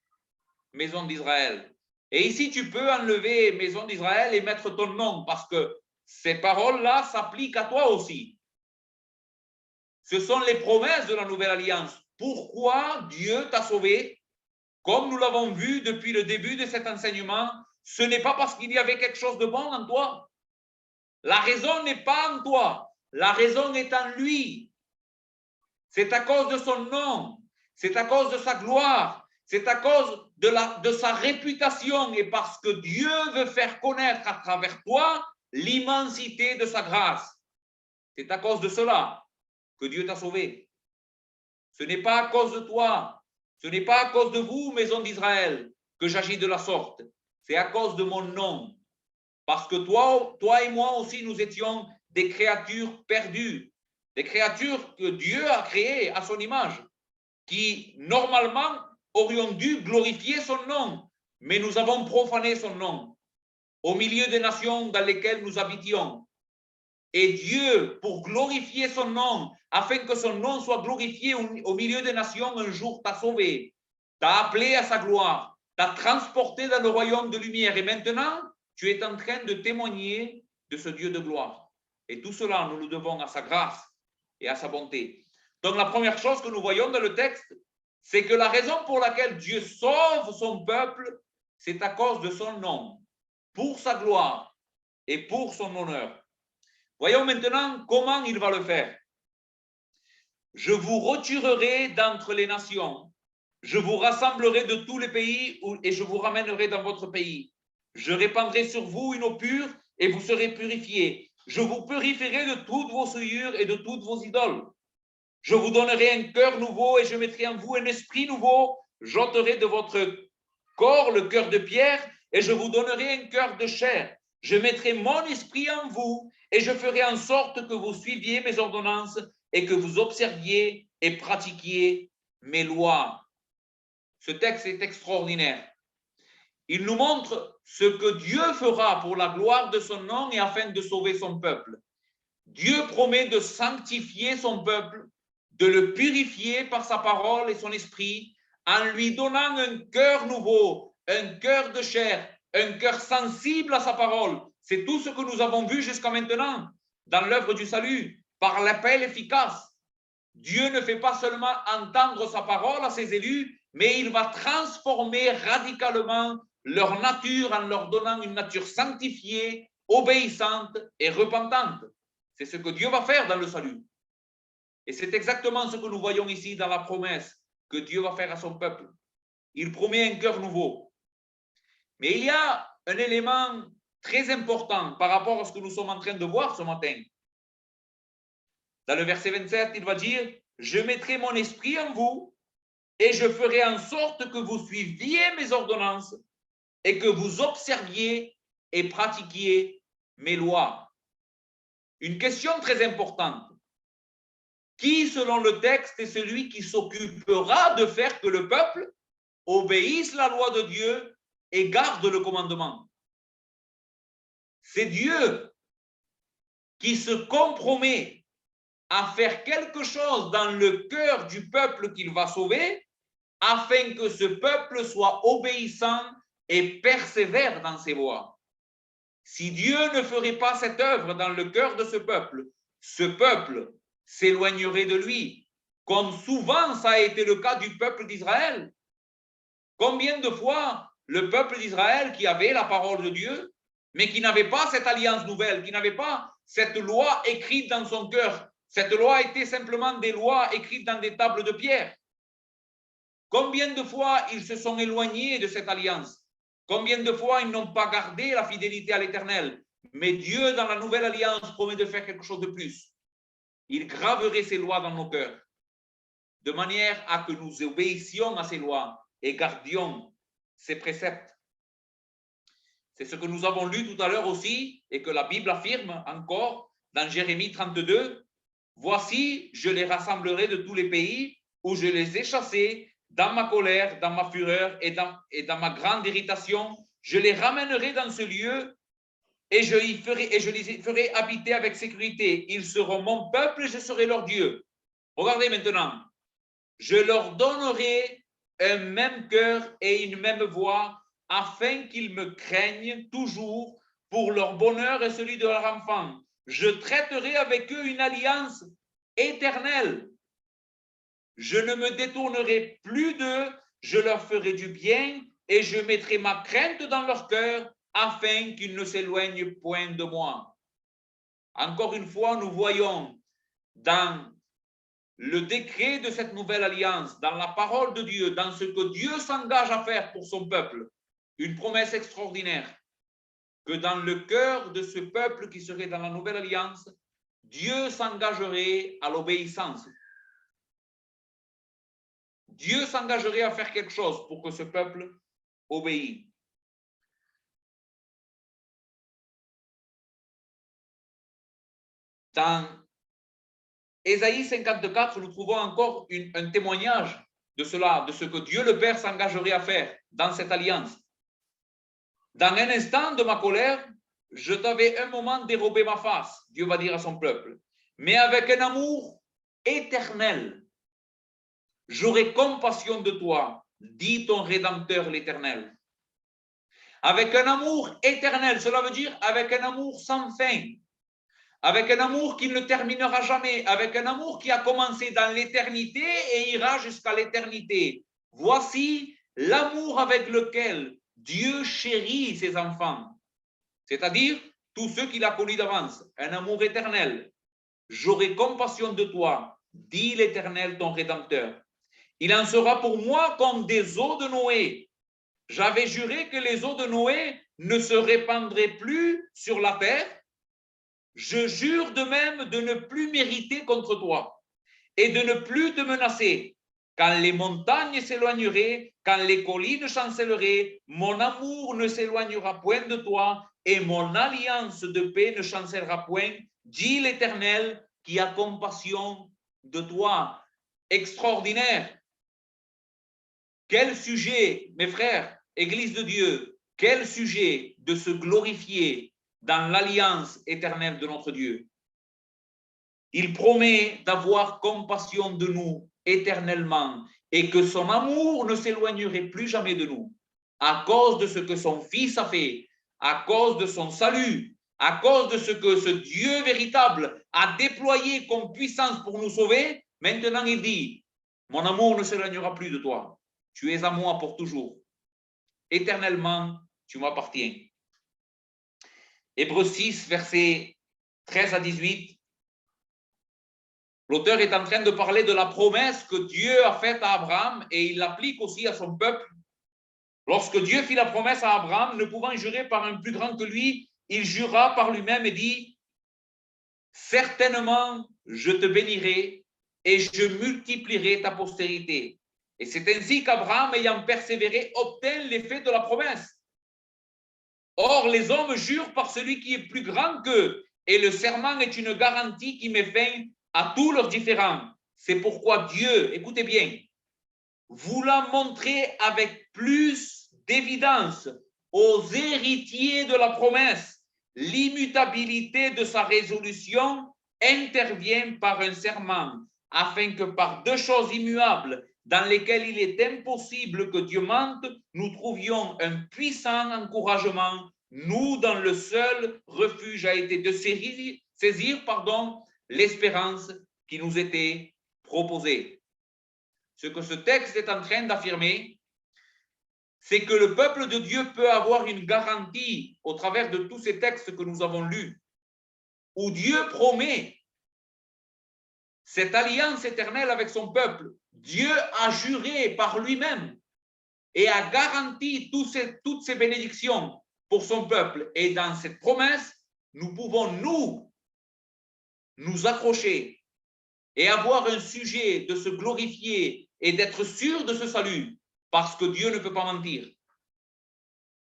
maison d'Israël. Et ici, tu peux enlever maison d'Israël et mettre ton nom, parce que ces paroles-là s'appliquent à toi aussi. Ce sont les promesses de la nouvelle alliance. Pourquoi Dieu t'a sauvé? Comme nous l'avons vu depuis le début de cet enseignement, ce n'est pas parce qu'il y avait quelque chose de bon en toi. La raison n'est pas en toi. La raison est en lui. C'est à cause de son nom. C'est à cause de sa gloire. C'est à cause de sa réputation et parce que Dieu veut faire connaître à travers toi l'immensité de sa grâce. C'est à cause de cela que Dieu t'a sauvé. Ce n'est pas à cause de toi. Ce n'est pas à cause de vous, maison d'Israël, que j'agis de la sorte. C'est à cause de mon nom. Parce que toi et moi aussi, nous étions des créatures perdues, des créatures que Dieu a créées à son image, qui normalement aurions dû glorifier son nom, mais nous avons profané son nom au milieu des nations dans lesquelles nous habitions. Et Dieu, pour glorifier son nom, afin que son nom soit glorifié au milieu des nations, un jour t'a sauvé, t'a appelé à sa gloire, t'a transporté dans le royaume de lumière. Et maintenant, tu es en train de témoigner de ce Dieu de gloire. Et tout cela, nous le devons à sa grâce et à sa bonté. Donc, la première chose que nous voyons dans le texte, c'est que la raison pour laquelle Dieu sauve son peuple, c'est à cause de son nom, pour sa gloire et pour son honneur. Voyons maintenant comment il va le faire. Je vous retirerai d'entre les nations, je vous rassemblerai de tous les pays et je vous ramènerai dans votre pays. Je répandrai sur vous une eau pure et vous serez purifiés. Je vous purifierai de toutes vos souillures et de toutes vos idoles. Je vous donnerai un cœur nouveau et je mettrai en vous un esprit nouveau. J'ôterai de votre corps le cœur de pierre et je vous donnerai un cœur de chair. Je mettrai mon esprit en vous et je ferai en sorte que vous suiviez mes ordonnances et que vous observiez et pratiquiez mes lois. Ce texte est extraordinaire. Il nous montre ce que Dieu fera pour la gloire de son nom et afin de sauver son peuple. Dieu promet de sanctifier son peuple, de le purifier par sa parole et son esprit, en lui donnant un cœur nouveau, un cœur de chair, un cœur sensible à sa parole. C'est tout ce que nous avons vu jusqu'à maintenant dans l'œuvre du salut, par l'appel efficace. Dieu ne fait pas seulement entendre sa parole à ses élus, mais il va transformer radicalement leur nature en leur donnant une nature sanctifiée, obéissante et repentante. C'est ce que Dieu va faire dans le salut. Et c'est exactement ce que nous voyons ici dans la promesse que Dieu va faire à son peuple. Il promet un cœur nouveau. Mais il y a un élément très important par rapport à ce que nous sommes en train de voir ce matin. Dans le verset 27, il va dire « Je mettrai mon esprit en vous et je ferai en sorte que vous suiviez mes ordonnances et que vous observiez et pratiquiez mes lois. » Une question très importante. Qui, selon le texte, est celui qui s'occupera de faire que le peuple obéisse la loi de Dieu et garde le commandement? C'est Dieu qui se compromet à faire quelque chose dans le cœur du peuple qu'il va sauver afin que ce peuple soit obéissant et persévère dans ses voies. Si Dieu ne ferait pas cette œuvre dans le cœur de ce peuple s'éloignerait de lui, comme souvent ça a été le cas du peuple d'Israël. Combien de fois le peuple d'Israël qui avait la parole de Dieu, mais qui n'avait pas cette alliance nouvelle, qui n'avait pas cette loi écrite dans son cœur, cette loi était simplement des lois écrites dans des tables de pierre. Combien de fois ils se sont éloignés de cette alliance? Combien de fois ils n'ont pas gardé la fidélité à l'Éternel? Mais Dieu, dans la nouvelle alliance, promet de faire quelque chose de plus. Il graverait ses lois dans nos cœurs, de manière à que nous obéissions à ces lois et gardions ses préceptes. C'est ce que nous avons lu tout à l'heure aussi, et que la Bible affirme encore dans Jérémie 32. « Voici, je les rassemblerai de tous les pays où je les ai chassés dans ma colère, dans ma fureur et dans ma grande irritation. Je les ramènerai dans ce lieu et je les ferai habiter avec sécurité. Ils seront mon peuple et je serai leur Dieu. » Regardez maintenant. Je leur donnerai un même cœur et une même voix afin qu'ils me craignent toujours pour leur bonheur et celui de leur enfant. Je traiterai avec eux une alliance éternelle. Je ne me détournerai plus d'eux, je leur ferai du bien et je mettrai ma crainte dans leur cœur afin qu'ils ne s'éloignent point de moi. Encore une fois, nous voyons dans le décret de cette nouvelle alliance, dans la parole de Dieu, dans ce que Dieu s'engage à faire pour son peuple, une promesse extraordinaire, que dans le cœur de ce peuple qui serait dans la nouvelle alliance, Dieu s'engagerait à l'obéissance. Dieu s'engagerait à faire quelque chose pour que ce peuple obéisse. Dans Ésaïe 54, nous trouvons encore un témoignage de cela, de ce que Dieu le Père s'engagerait à faire dans cette alliance. Dans un instant de ma colère, je t'avais un moment dérobé ma face, Dieu va dire à son peuple, mais avec un amour éternel, j'aurai compassion de toi, dit ton Rédempteur l'Éternel. Avec un amour éternel, cela veut dire avec un amour sans fin, avec un amour qui ne terminera jamais, avec un amour qui a commencé dans l'éternité et ira jusqu'à l'éternité. Voici l'amour avec lequel Dieu chérit ses enfants, c'est-à-dire tous ceux qu'il a connus d'avance, un amour éternel. J'aurai compassion de toi, dit l'Éternel ton Rédempteur. Il en sera pour moi comme des eaux de Noé. J'avais juré que les eaux de Noé ne se répandraient plus sur la terre. Je jure de même de ne plus mériter contre toi et de ne plus te menacer. Quand les montagnes s'éloigneraient, quand les collines chancelleraient, mon amour ne s'éloignera point de toi et mon alliance de paix ne chancellera point, dit l'Éternel qui a compassion de toi. Extraordinaire. Quel sujet, mes frères, Église de Dieu, quel sujet de se glorifier dans l'alliance éternelle de notre Dieu. Il promet d'avoir compassion de nous éternellement et que son amour ne s'éloignerait plus jamais de nous à cause de ce que son Fils a fait, à cause de son salut, à cause de ce que ce Dieu véritable a déployé comme puissance pour nous sauver. Maintenant, il dit, mon amour ne s'éloignera plus de toi. Tu es à moi pour toujours. Éternellement, tu m'appartiens. Hébreux 6, versets 13 à 18. L'auteur est en train de parler de la promesse que Dieu a faite à Abraham et il l'applique aussi à son peuple. Lorsque Dieu fit la promesse à Abraham, ne pouvant jurer par un plus grand que lui, il jura par lui-même et dit, certainement, je te bénirai et je multiplierai ta postérité. Et c'est ainsi qu'Abraham, ayant persévéré, obtint l'effet de la promesse. Or, les hommes jurent par celui qui est plus grand qu'eux, et le serment est une garantie qui met fin à tous leurs différends. C'est pourquoi Dieu, écoutez bien, voulant montrer avec plus d'évidence aux héritiers de la promesse l'immutabilité de sa résolution, intervient par un serment, afin que par deux choses immuables, dans lesquelles il est impossible que Dieu mente, nous trouvions un puissant encouragement, nous, dans le seul refuge a été de saisir l'espérance qui nous était proposée. Ce que ce texte est en train d'affirmer, c'est que le peuple de Dieu peut avoir une garantie au travers de tous ces textes que nous avons lus, où Dieu promet cette alliance éternelle avec son peuple. Dieu a juré par lui-même et a garanti toutes ces bénédictions pour son peuple. Et dans cette promesse, nous pouvons nous accrocher et avoir un sujet de se glorifier et d'être sûr de ce salut, parce que Dieu ne peut pas mentir.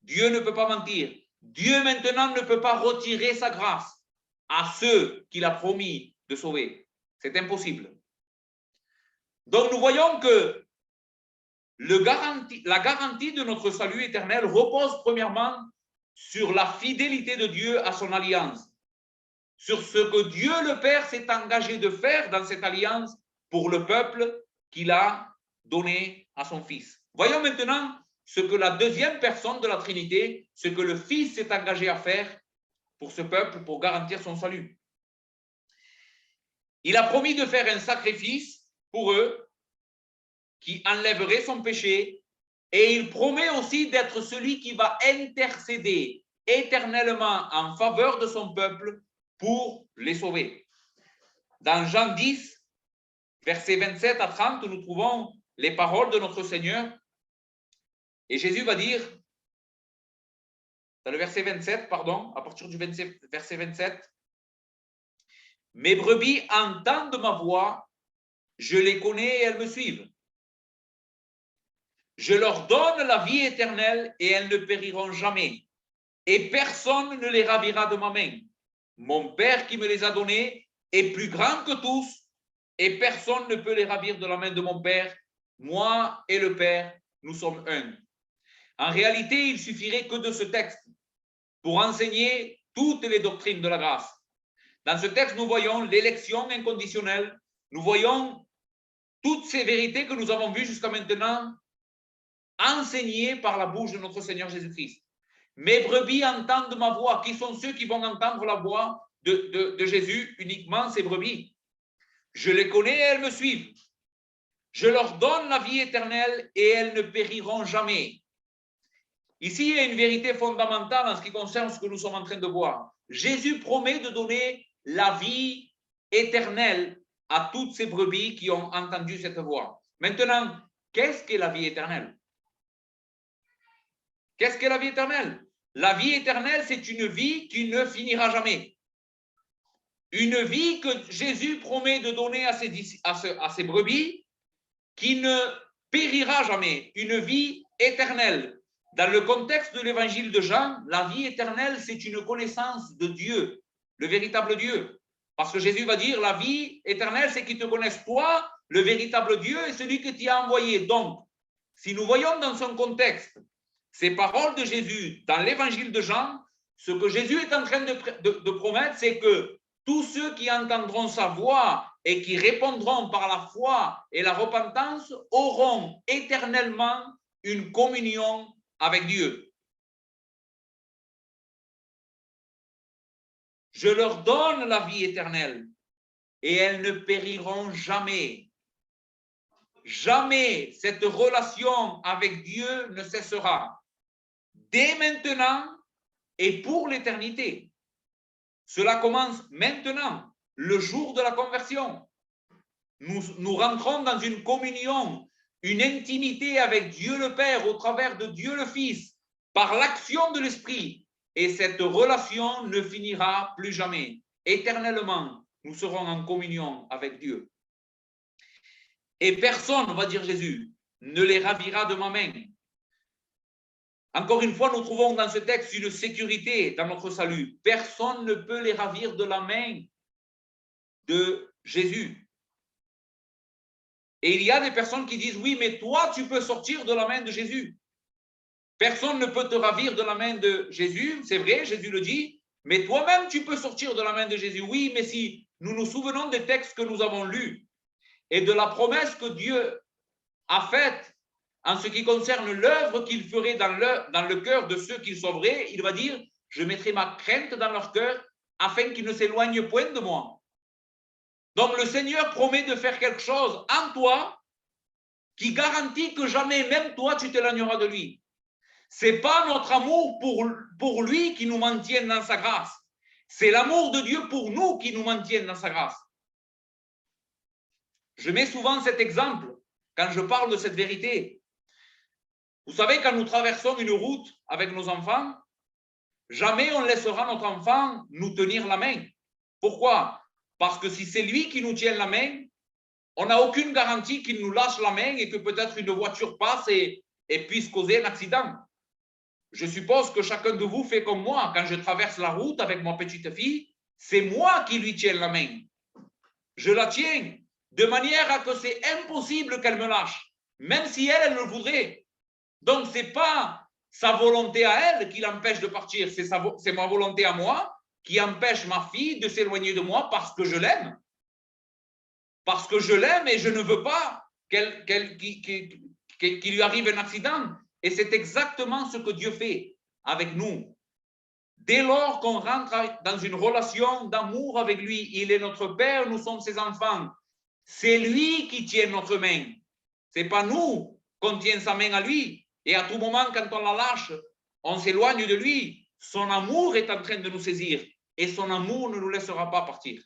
Dieu ne peut pas mentir. Dieu maintenant ne peut pas retirer sa grâce à ceux qu'il a promis de sauver. C'est impossible. Donc nous voyons que la garantie de notre salut éternel repose premièrement sur la fidélité de Dieu à son alliance, sur ce que Dieu le Père s'est engagé de faire dans cette alliance pour le peuple qu'il a donné à son Fils. Voyons maintenant ce que la deuxième personne de la Trinité, ce que le Fils s'est engagé à faire pour ce peuple, pour garantir son salut. Il a promis de faire un sacrifice pour eux qui enlèverait son péché, et il promet aussi d'être celui qui va intercéder éternellement en faveur de son peuple pour les sauver. Dans Jean 10, versets 27 à 30, nous trouvons les paroles de notre Seigneur, et Jésus va dire, dans le verset 27, à partir du verset 27, « Mes brebis entendent ma voix, je les connais et elles me suivent. Je leur donne la vie éternelle et elles ne périront jamais, et personne ne les ravira de ma main. Mon Père qui me les a donnés est plus grand que tous, et personne ne peut les ravir de la main de mon Père. Moi et le Père, nous sommes un. » En réalité, il suffirait que de ce texte pour enseigner toutes les doctrines de la grâce. Dans ce texte, nous voyons l'élection inconditionnelle, nous voyons toutes ces vérités que nous avons vues jusqu'à maintenant enseignées par la bouche de notre Seigneur Jésus-Christ. Mes brebis entendent ma voix. Qui sont ceux qui vont entendre la voix de Jésus? Uniquement ces brebis. Je les connais et elles me suivent. Je leur donne la vie éternelle et elles ne périront jamais. Ici, il y a une vérité fondamentale en ce qui concerne ce que nous sommes en train de voir. Jésus promet de donner la vie éternelle à toutes ces brebis qui ont entendu cette voix. Maintenant, qu'est-ce qu'est la vie éternelle? Qu'est-ce qu'est la vie éternelle? La vie éternelle, c'est une vie qui ne finira jamais. Une vie que Jésus promet de donner à ses brebis qui ne périra jamais. Une vie éternelle. Dans le contexte de l'évangile de Jean, la vie éternelle, c'est une connaissance de Dieu, le véritable Dieu. Parce que Jésus va dire, la vie éternelle, c'est qu'ils te connaissent toi, le véritable Dieu, et celui que tu as envoyé. Donc, si nous voyons dans son contexte ces paroles de Jésus dans l'évangile de Jean, ce que Jésus est en train de promettre, c'est que tous ceux qui entendront sa voix et qui répondront par la foi et la repentance auront éternellement une communion avec Dieu. Je leur donne la vie éternelle et elles ne périront jamais. Jamais cette relation avec Dieu ne cessera. Dès maintenant et pour l'éternité. Cela commence maintenant, le jour de la conversion. nous rentrons dans une communion, une intimité avec Dieu le Père au travers de Dieu le Fils, par l'action de l'Esprit. Et cette relation ne finira plus jamais. Éternellement, nous serons en communion avec Dieu. Et personne, va dire Jésus, ne les ravira de ma main. Encore une fois, nous trouvons dans ce texte une sécurité dans notre salut. Personne ne peut les ravir de la main de Jésus. Et il y a des personnes qui disent, oui, mais toi, tu peux sortir de la main de Jésus. Personne ne peut te ravir de la main de Jésus, c'est vrai, Jésus le dit, mais toi-même, tu peux sortir de la main de Jésus. Oui, mais si nous nous souvenons des textes que nous avons lus et de la promesse que Dieu a faite en ce qui concerne l'œuvre qu'il ferait dans le cœur de ceux qu'il sauverait, il va dire, je mettrai ma crainte dans leur cœur afin qu'ils ne s'éloignent point de moi. Donc le Seigneur promet de faire quelque chose en toi qui garantit que jamais, même toi, tu t'éloigneras de lui. Ce n'est pas notre amour pour lui qui nous maintient dans sa grâce. C'est l'amour de Dieu pour nous qui nous maintient dans sa grâce. Je mets souvent cet exemple quand je parle de cette vérité. Vous savez, quand nous traversons une route avec nos enfants, jamais on laissera notre enfant nous tenir la main. Pourquoi? Parce que si c'est lui qui nous tient la main, on n'a aucune garantie qu'il nous lâche la main et que peut-être une voiture passe et puisse causer un accident. Je suppose que chacun de vous fait comme moi. Quand je traverse la route avec ma petite fille, c'est moi qui lui tiens la main. Je la tiens de manière à que c'est impossible qu'elle me lâche, même si elle le voudrait. Donc, ce n'est pas sa volonté à elle qui l'empêche de partir, c'est ma volonté à moi qui empêche ma fille de s'éloigner de moi parce que je l'aime. Parce que je l'aime et je ne veux pas qu'il lui arrive un accident. Et c'est exactement ce que Dieu fait avec nous. Dès lors qu'on rentre dans une relation d'amour avec lui, il est notre Père, nous sommes ses enfants. C'est lui qui tient notre main. Ce n'est pas nous qu'on tient sa main à lui. Et à tout moment, quand on la lâche, on s'éloigne de lui. Son amour est en train de nous saisir. Et son amour ne nous laissera pas partir.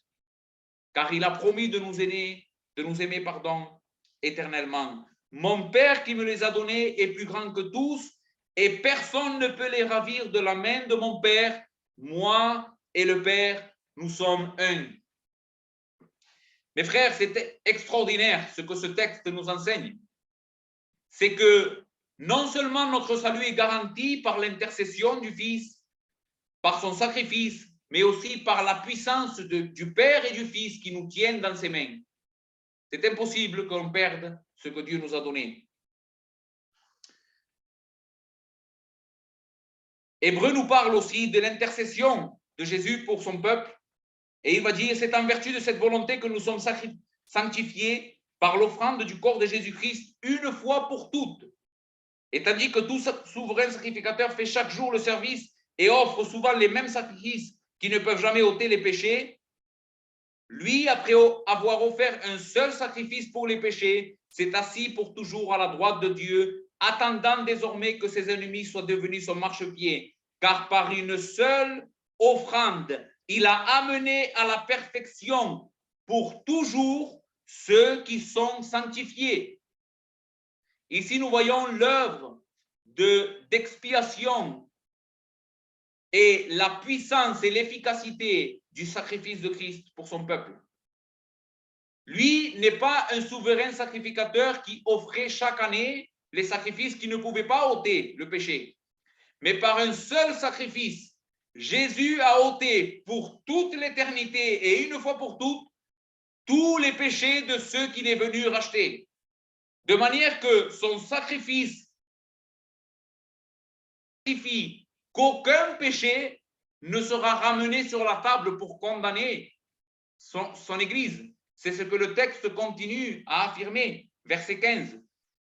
Car il a promis de nous aimer, éternellement. Mon Père qui me les a donnés est plus grand que tous, et personne ne peut les ravir de la main de mon Père. Moi et le Père, nous sommes un. Mes frères, c'est extraordinaire ce que ce texte nous enseigne. C'est que non seulement notre salut est garanti par l'intercession du Fils, par son sacrifice, mais aussi par la puissance du Père et du Fils qui nous tiennent dans ses mains. C'est impossible qu'on perde ce que Dieu nous a donné. Hébreu nous parle aussi de l'intercession de Jésus pour son peuple. Et il va dire, c'est en vertu de cette volonté que nous sommes sanctifiés par l'offrande du corps de Jésus-Christ une fois pour toutes. Et tandis que tout souverain sacrificateur fait chaque jour le service et offre souvent les mêmes sacrifices qui ne peuvent jamais ôter les péchés, lui, après avoir offert un seul sacrifice pour les péchés, s'est assis pour toujours à la droite de Dieu, attendant désormais que ses ennemis soient devenus son marchepied. Car par une seule offrande, il a amené à la perfection pour toujours ceux qui sont sanctifiés. Ici, nous voyons l'œuvre d'expiation et la puissance et l'efficacité du sacrifice de Christ pour son peuple. Lui n'est pas un souverain sacrificateur qui offrait chaque année les sacrifices qui ne pouvaient pas ôter le péché. Mais par un seul sacrifice, Jésus a ôté pour toute l'éternité et une fois pour toutes tous les péchés de ceux qu'il est venu racheter. De manière que son sacrifice signifie qu'aucun péché ne sera ramené sur la table pour condamner son Église. C'est ce que le texte continue à affirmer, verset 15.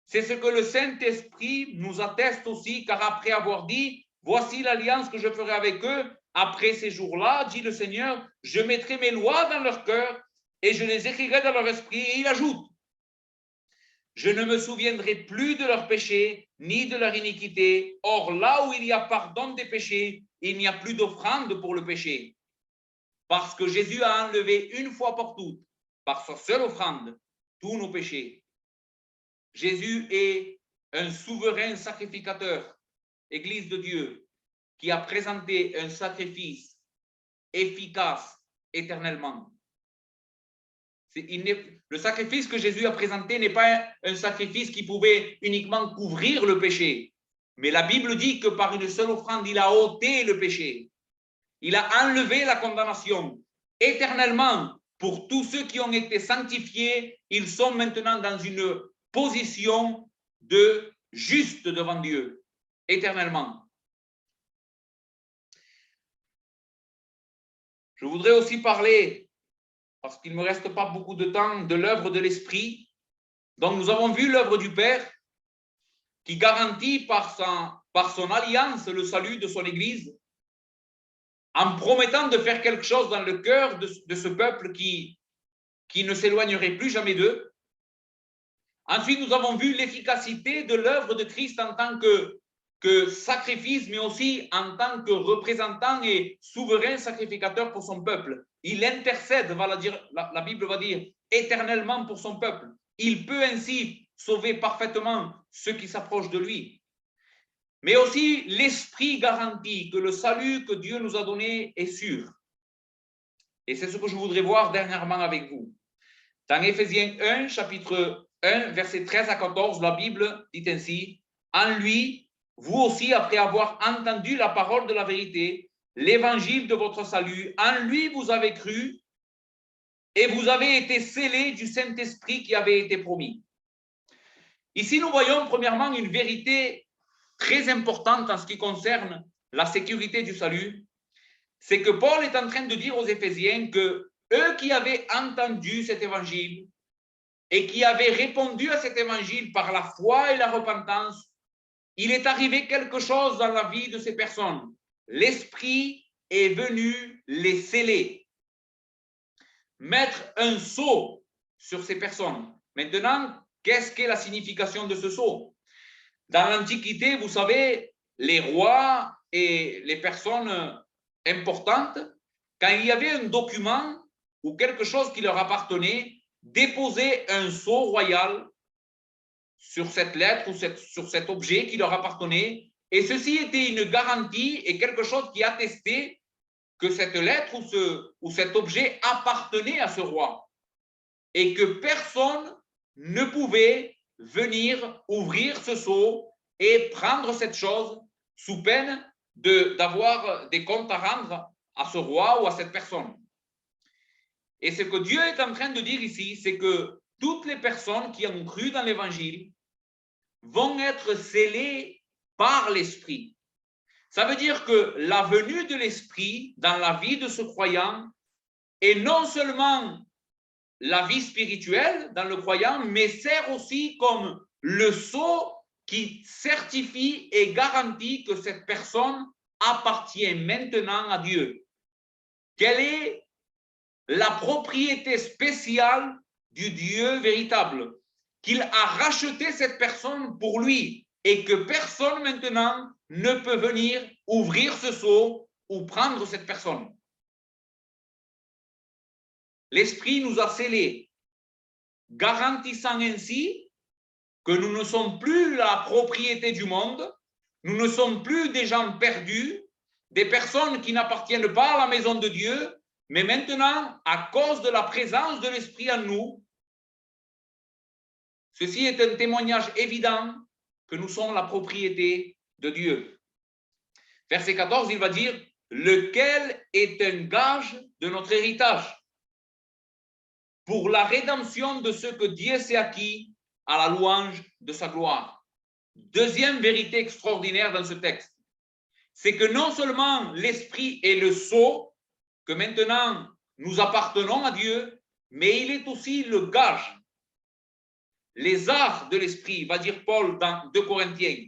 C'est ce que le Saint-Esprit nous atteste aussi, car après avoir dit, voici l'alliance que je ferai avec eux, après ces jours-là, dit le Seigneur, je mettrai mes lois dans leur cœur et je les écrirai dans leur esprit. Et il ajoute, je ne me souviendrai plus de leurs péchés, ni de leur iniquité. Or, là où il y a pardon des péchés, il n'y a plus d'offrande pour le péché. Parce que Jésus a enlevé une fois pour toutes, par sa seule offrande, tous nos péchés. Jésus est un souverain sacrificateur, Église de Dieu, qui a présenté un sacrifice efficace éternellement. Le sacrifice que Jésus a présenté n'est pas un sacrifice qui pouvait uniquement couvrir le péché, mais la Bible dit que par une seule offrande, il a ôté le péché. Il a enlevé la condamnation éternellement. Pour tous ceux qui ont été sanctifiés, ils sont maintenant dans une position de juste devant Dieu, éternellement. Je voudrais aussi parler, parce qu'il ne me reste pas beaucoup de temps, de l'œuvre de l'Esprit. Donc nous avons vu l'œuvre du Père qui garantit par son alliance le salut de son Église, en promettant de faire quelque chose dans le cœur de ce peuple qui ne s'éloignerait plus jamais d'eux. Ensuite, nous avons vu l'efficacité de l'œuvre de Christ en tant que sacrifice, mais aussi en tant que représentant et souverain sacrificateur pour son peuple. Il intercède, la Bible va dire, éternellement pour son peuple. Il peut ainsi sauver parfaitement ceux qui s'approchent de lui. Mais aussi, l'Esprit garantit que le salut que Dieu nous a donné est sûr. Et c'est ce que je voudrais voir dernièrement avec vous. Dans Éphésiens 1, chapitre 1, versets 13 à 14, la Bible dit ainsi, « En lui, vous aussi, après avoir entendu la parole de la vérité, l'évangile de votre salut, en lui vous avez cru et vous avez été scellés du Saint-Esprit qui avait été promis. » Ici, nous voyons premièrement une vérité très importante en ce qui concerne la sécurité du salut. C'est que Paul est en train de dire aux Éphésiens que eux qui avaient entendu cet évangile et qui avaient répondu à cet évangile par la foi et la repentance, il est arrivé quelque chose dans la vie de ces personnes. L'Esprit est venu les sceller, mettre un sceau sur ces personnes. Maintenant, qu'est-ce qu'est la signification de ce sceau? Dans l'Antiquité, vous savez, les rois et les personnes importantes, quand il y avait un document ou quelque chose qui leur appartenait, déposaient un sceau royal sur cette lettre ou sur cet objet qui leur appartenait, et ceci était une garantie et quelque chose qui attestait que cette lettre ou cet objet appartenait à ce roi, et que personne ne pouvait venir ouvrir ce sceau et prendre cette chose sous peine d'avoir des comptes à rendre à ce roi ou à cette personne. Et ce que Dieu est en train de dire ici, c'est que toutes les personnes qui ont cru dans l'Évangile vont être scellées par l'Esprit. Ça veut dire que la venue de l'Esprit dans la vie de ce croyant est non seulement la vie spirituelle dans le croyant, mais sert aussi comme le sceau qui certifie et garantit que cette personne appartient maintenant à Dieu. Quelle est la propriété spéciale du Dieu véritable? Qu'il a racheté cette personne pour lui et que personne maintenant ne peut venir ouvrir ce sceau ou prendre cette personne. L'Esprit nous a scellés, garantissant ainsi que nous ne sommes plus la propriété du monde, nous ne sommes plus des gens perdus, des personnes qui n'appartiennent pas à la maison de Dieu, mais maintenant, à cause de la présence de l'Esprit en nous, ceci est un témoignage évident que nous sommes la propriété de Dieu. Verset 14, il va dire, lequel est un gage de notre héritage pour la rédemption de ce que Dieu s'est acquis à la louange de sa gloire. Deuxième vérité extraordinaire dans ce texte, c'est que non seulement l'Esprit est le sceau, que maintenant nous appartenons à Dieu, mais il est aussi le gage, les arts de l'Esprit, va dire Paul dans 2 Corinthiens.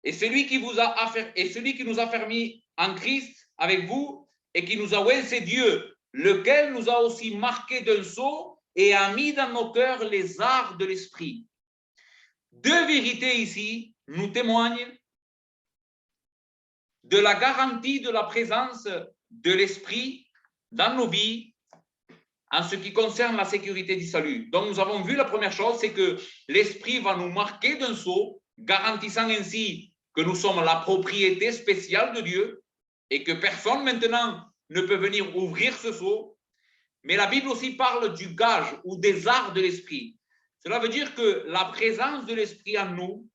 Et celui qui nous a fermés en Christ avec vous et qui nous a oué, c'est Dieu, lequel nous a aussi marqué d'un sceau et a mis dans nos cœurs les arts de l'Esprit. Deux vérités ici nous témoignent de la garantie de la présence de l'Esprit dans nos vies en ce qui concerne la sécurité du salut. Donc, nous avons vu la première chose, c'est que l'Esprit va nous marquer d'un sceau, garantissant ainsi que nous sommes la propriété spéciale de Dieu et que personne maintenant ne peut venir ouvrir ce sceau. Mais la Bible aussi parle du gage ou des arts de l'Esprit. Cela veut dire que la présence de l'Esprit en nous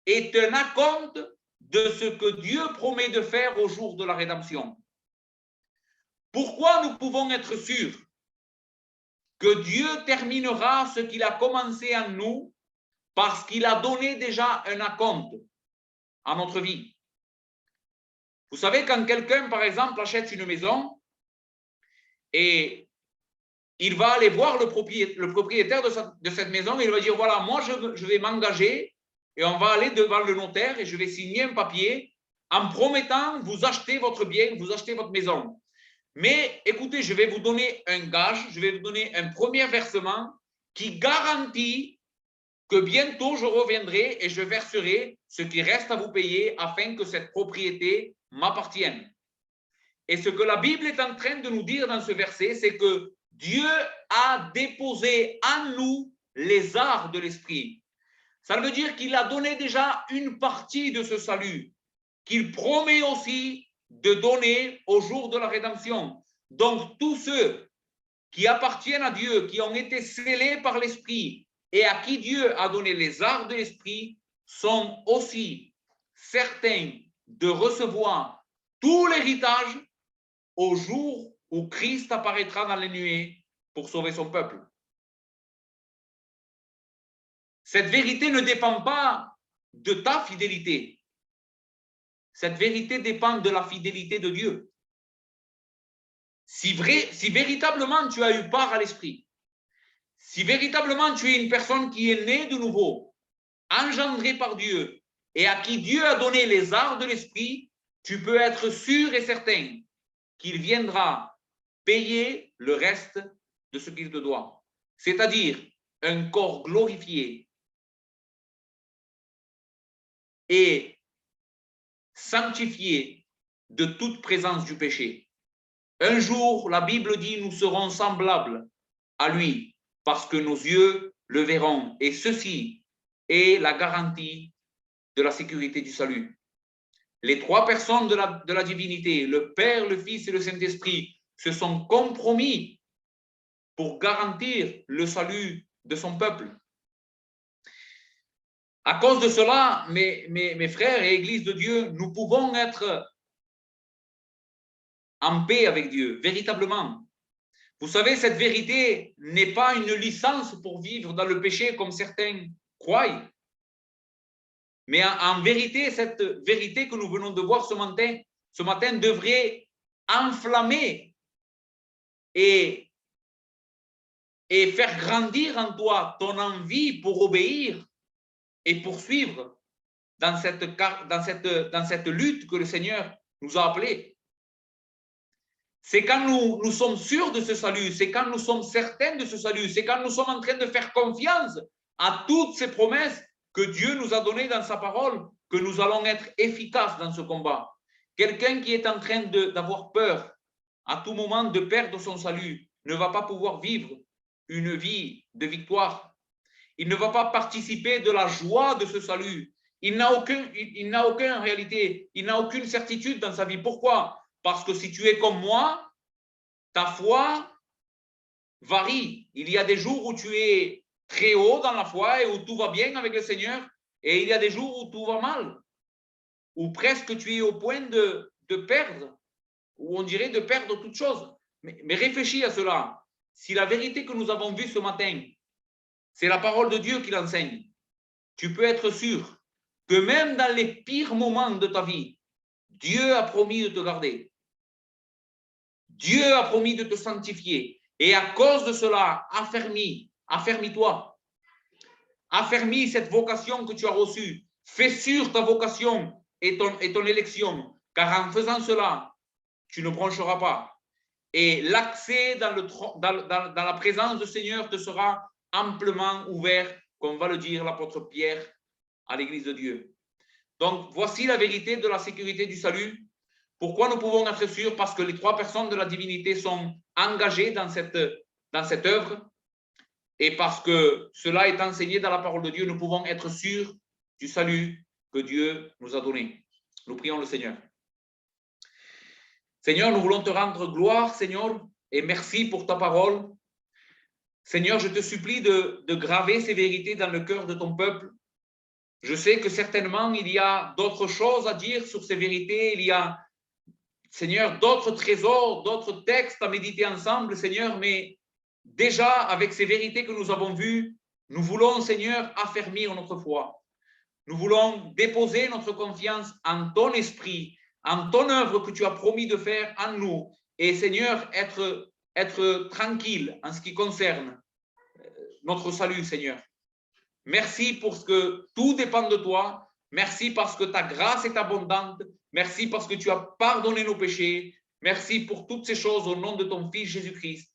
est un acompte de ce que Dieu promet de faire au jour de la rédemption. Pourquoi nous pouvons être sûrs que Dieu terminera ce qu'il a commencé en nous parce qu'il a donné déjà un acompte à notre vie? Vous savez, quand quelqu'un, par exemple, achète une maison et il va aller voir le propriétaire de cette maison et il va dire, voilà, moi, je vais m'engager et on va aller devant le notaire et je vais signer un papier en promettant vous achetez votre bien, vous achetez votre maison. Mais écoutez, je vais vous donner un gage, je vais vous donner un premier versement qui garantit que bientôt je reviendrai et je verserai ce qui reste à vous payer afin que cette propriété m'appartienne. Et ce que la Bible est en train de nous dire dans ce verset, c'est que Dieu a déposé en nous les arts de l'esprit. Ça veut dire qu'il a donné déjà une partie de ce salut, qu'il promet aussi de donner au jour de la rédemption. Donc, tous ceux qui appartiennent à Dieu, qui ont été scellés par l'Esprit et à qui Dieu a donné les arts de l'Esprit, sont aussi certains de recevoir tout l'héritage au jour où Christ apparaîtra dans les nuées pour sauver son peuple. Cette vérité ne dépend pas de ta fidélité. Cette vérité dépend de la fidélité de Dieu. Si véritablement tu as eu part à l'Esprit, si véritablement tu es une personne qui est née de nouveau, engendrée par Dieu et à qui Dieu a donné les arts de l'Esprit, tu peux être sûr et certain qu'il viendra payer le reste de ce qu'il te doit, c'est-à-dire un corps glorifié et sanctifié de toute présence du péché. Un jour, la Bible dit, nous serons semblables à lui parce que nos yeux le verront. Et ceci est la garantie de la sécurité du salut. Les trois personnes de la divinité, le Père, le Fils et le Saint-Esprit, se sont compromis pour garantir le salut de son peuple. À cause de cela, mes frères et Église de Dieu, nous pouvons être en paix avec Dieu, véritablement. Vous savez, cette vérité n'est pas une licence pour vivre dans le péché comme certains croient. Mais en vérité, cette vérité que nous venons de voir ce matin devrait enflammer et faire grandir en toi ton envie pour obéir et poursuivre dans cette lutte que le Seigneur nous a appelés. C'est quand nous sommes sûrs de ce salut, c'est quand nous sommes certains de ce salut, c'est quand nous sommes en train de faire confiance à toutes ces promesses que Dieu nous a données dans sa parole, que nous allons être efficaces dans ce combat. Quelqu'un qui est en train d'avoir peur à tout moment de perdre son salut ne va pas pouvoir vivre une vie de victoire. Il ne va pas participer de la joie de ce salut. Il n'a aucune réalité, il n'a aucune certitude dans sa vie. Pourquoi? Parce que si tu es comme moi, ta foi varie. Il y a des jours où tu es très haut dans la foi et où tout va bien avec le Seigneur, et il y a des jours où tout va mal, où presque tu es au point de perdre, où on dirait de perdre toute chose. Mais réfléchis à cela. Si la vérité que nous avons vue ce matin, c'est la parole de Dieu qui l'enseigne, tu peux être sûr que même dans les pires moments de ta vie, Dieu a promis de te garder. Dieu a promis de te sanctifier. Et à cause de cela, affermis-toi. Affermis cette vocation que tu as reçue. Fais sûr ta vocation et ton élection. Car en faisant cela, tu ne broncheras pas. Et l'accès dans la présence du Seigneur te sera amplement ouvert, comme va le dire l'apôtre Pierre à l'Église de Dieu. Donc, voici la vérité de la sécurité du salut. Pourquoi nous pouvons être sûrs? Parce que les trois personnes de la divinité sont engagées dans cette dans cette œuvre. Et parce que cela est enseigné dans la parole de Dieu, nous pouvons être sûrs du salut que Dieu nous a donné. Nous prions le Seigneur. Seigneur, nous voulons te rendre gloire, Seigneur, et merci pour ta parole. Seigneur, je te supplie de graver ces vérités dans le cœur de ton peuple. Je sais que certainement, il y a d'autres choses à dire sur ces vérités. Il y a, Seigneur, d'autres trésors, d'autres textes à méditer ensemble, Seigneur, mais déjà, avec ces vérités que nous avons vues, nous voulons, Seigneur, affermir notre foi. Nous voulons déposer notre confiance en ton esprit, en ton œuvre que tu as promis de faire en nous. Et, Seigneur, être tranquille en ce qui concerne notre salut, Seigneur. Merci pour ce que tout dépend de toi. Merci parce que ta grâce est abondante. Merci parce que tu as pardonné nos péchés. Merci pour toutes ces choses au nom de ton Fils Jésus-Christ.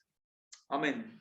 Amen.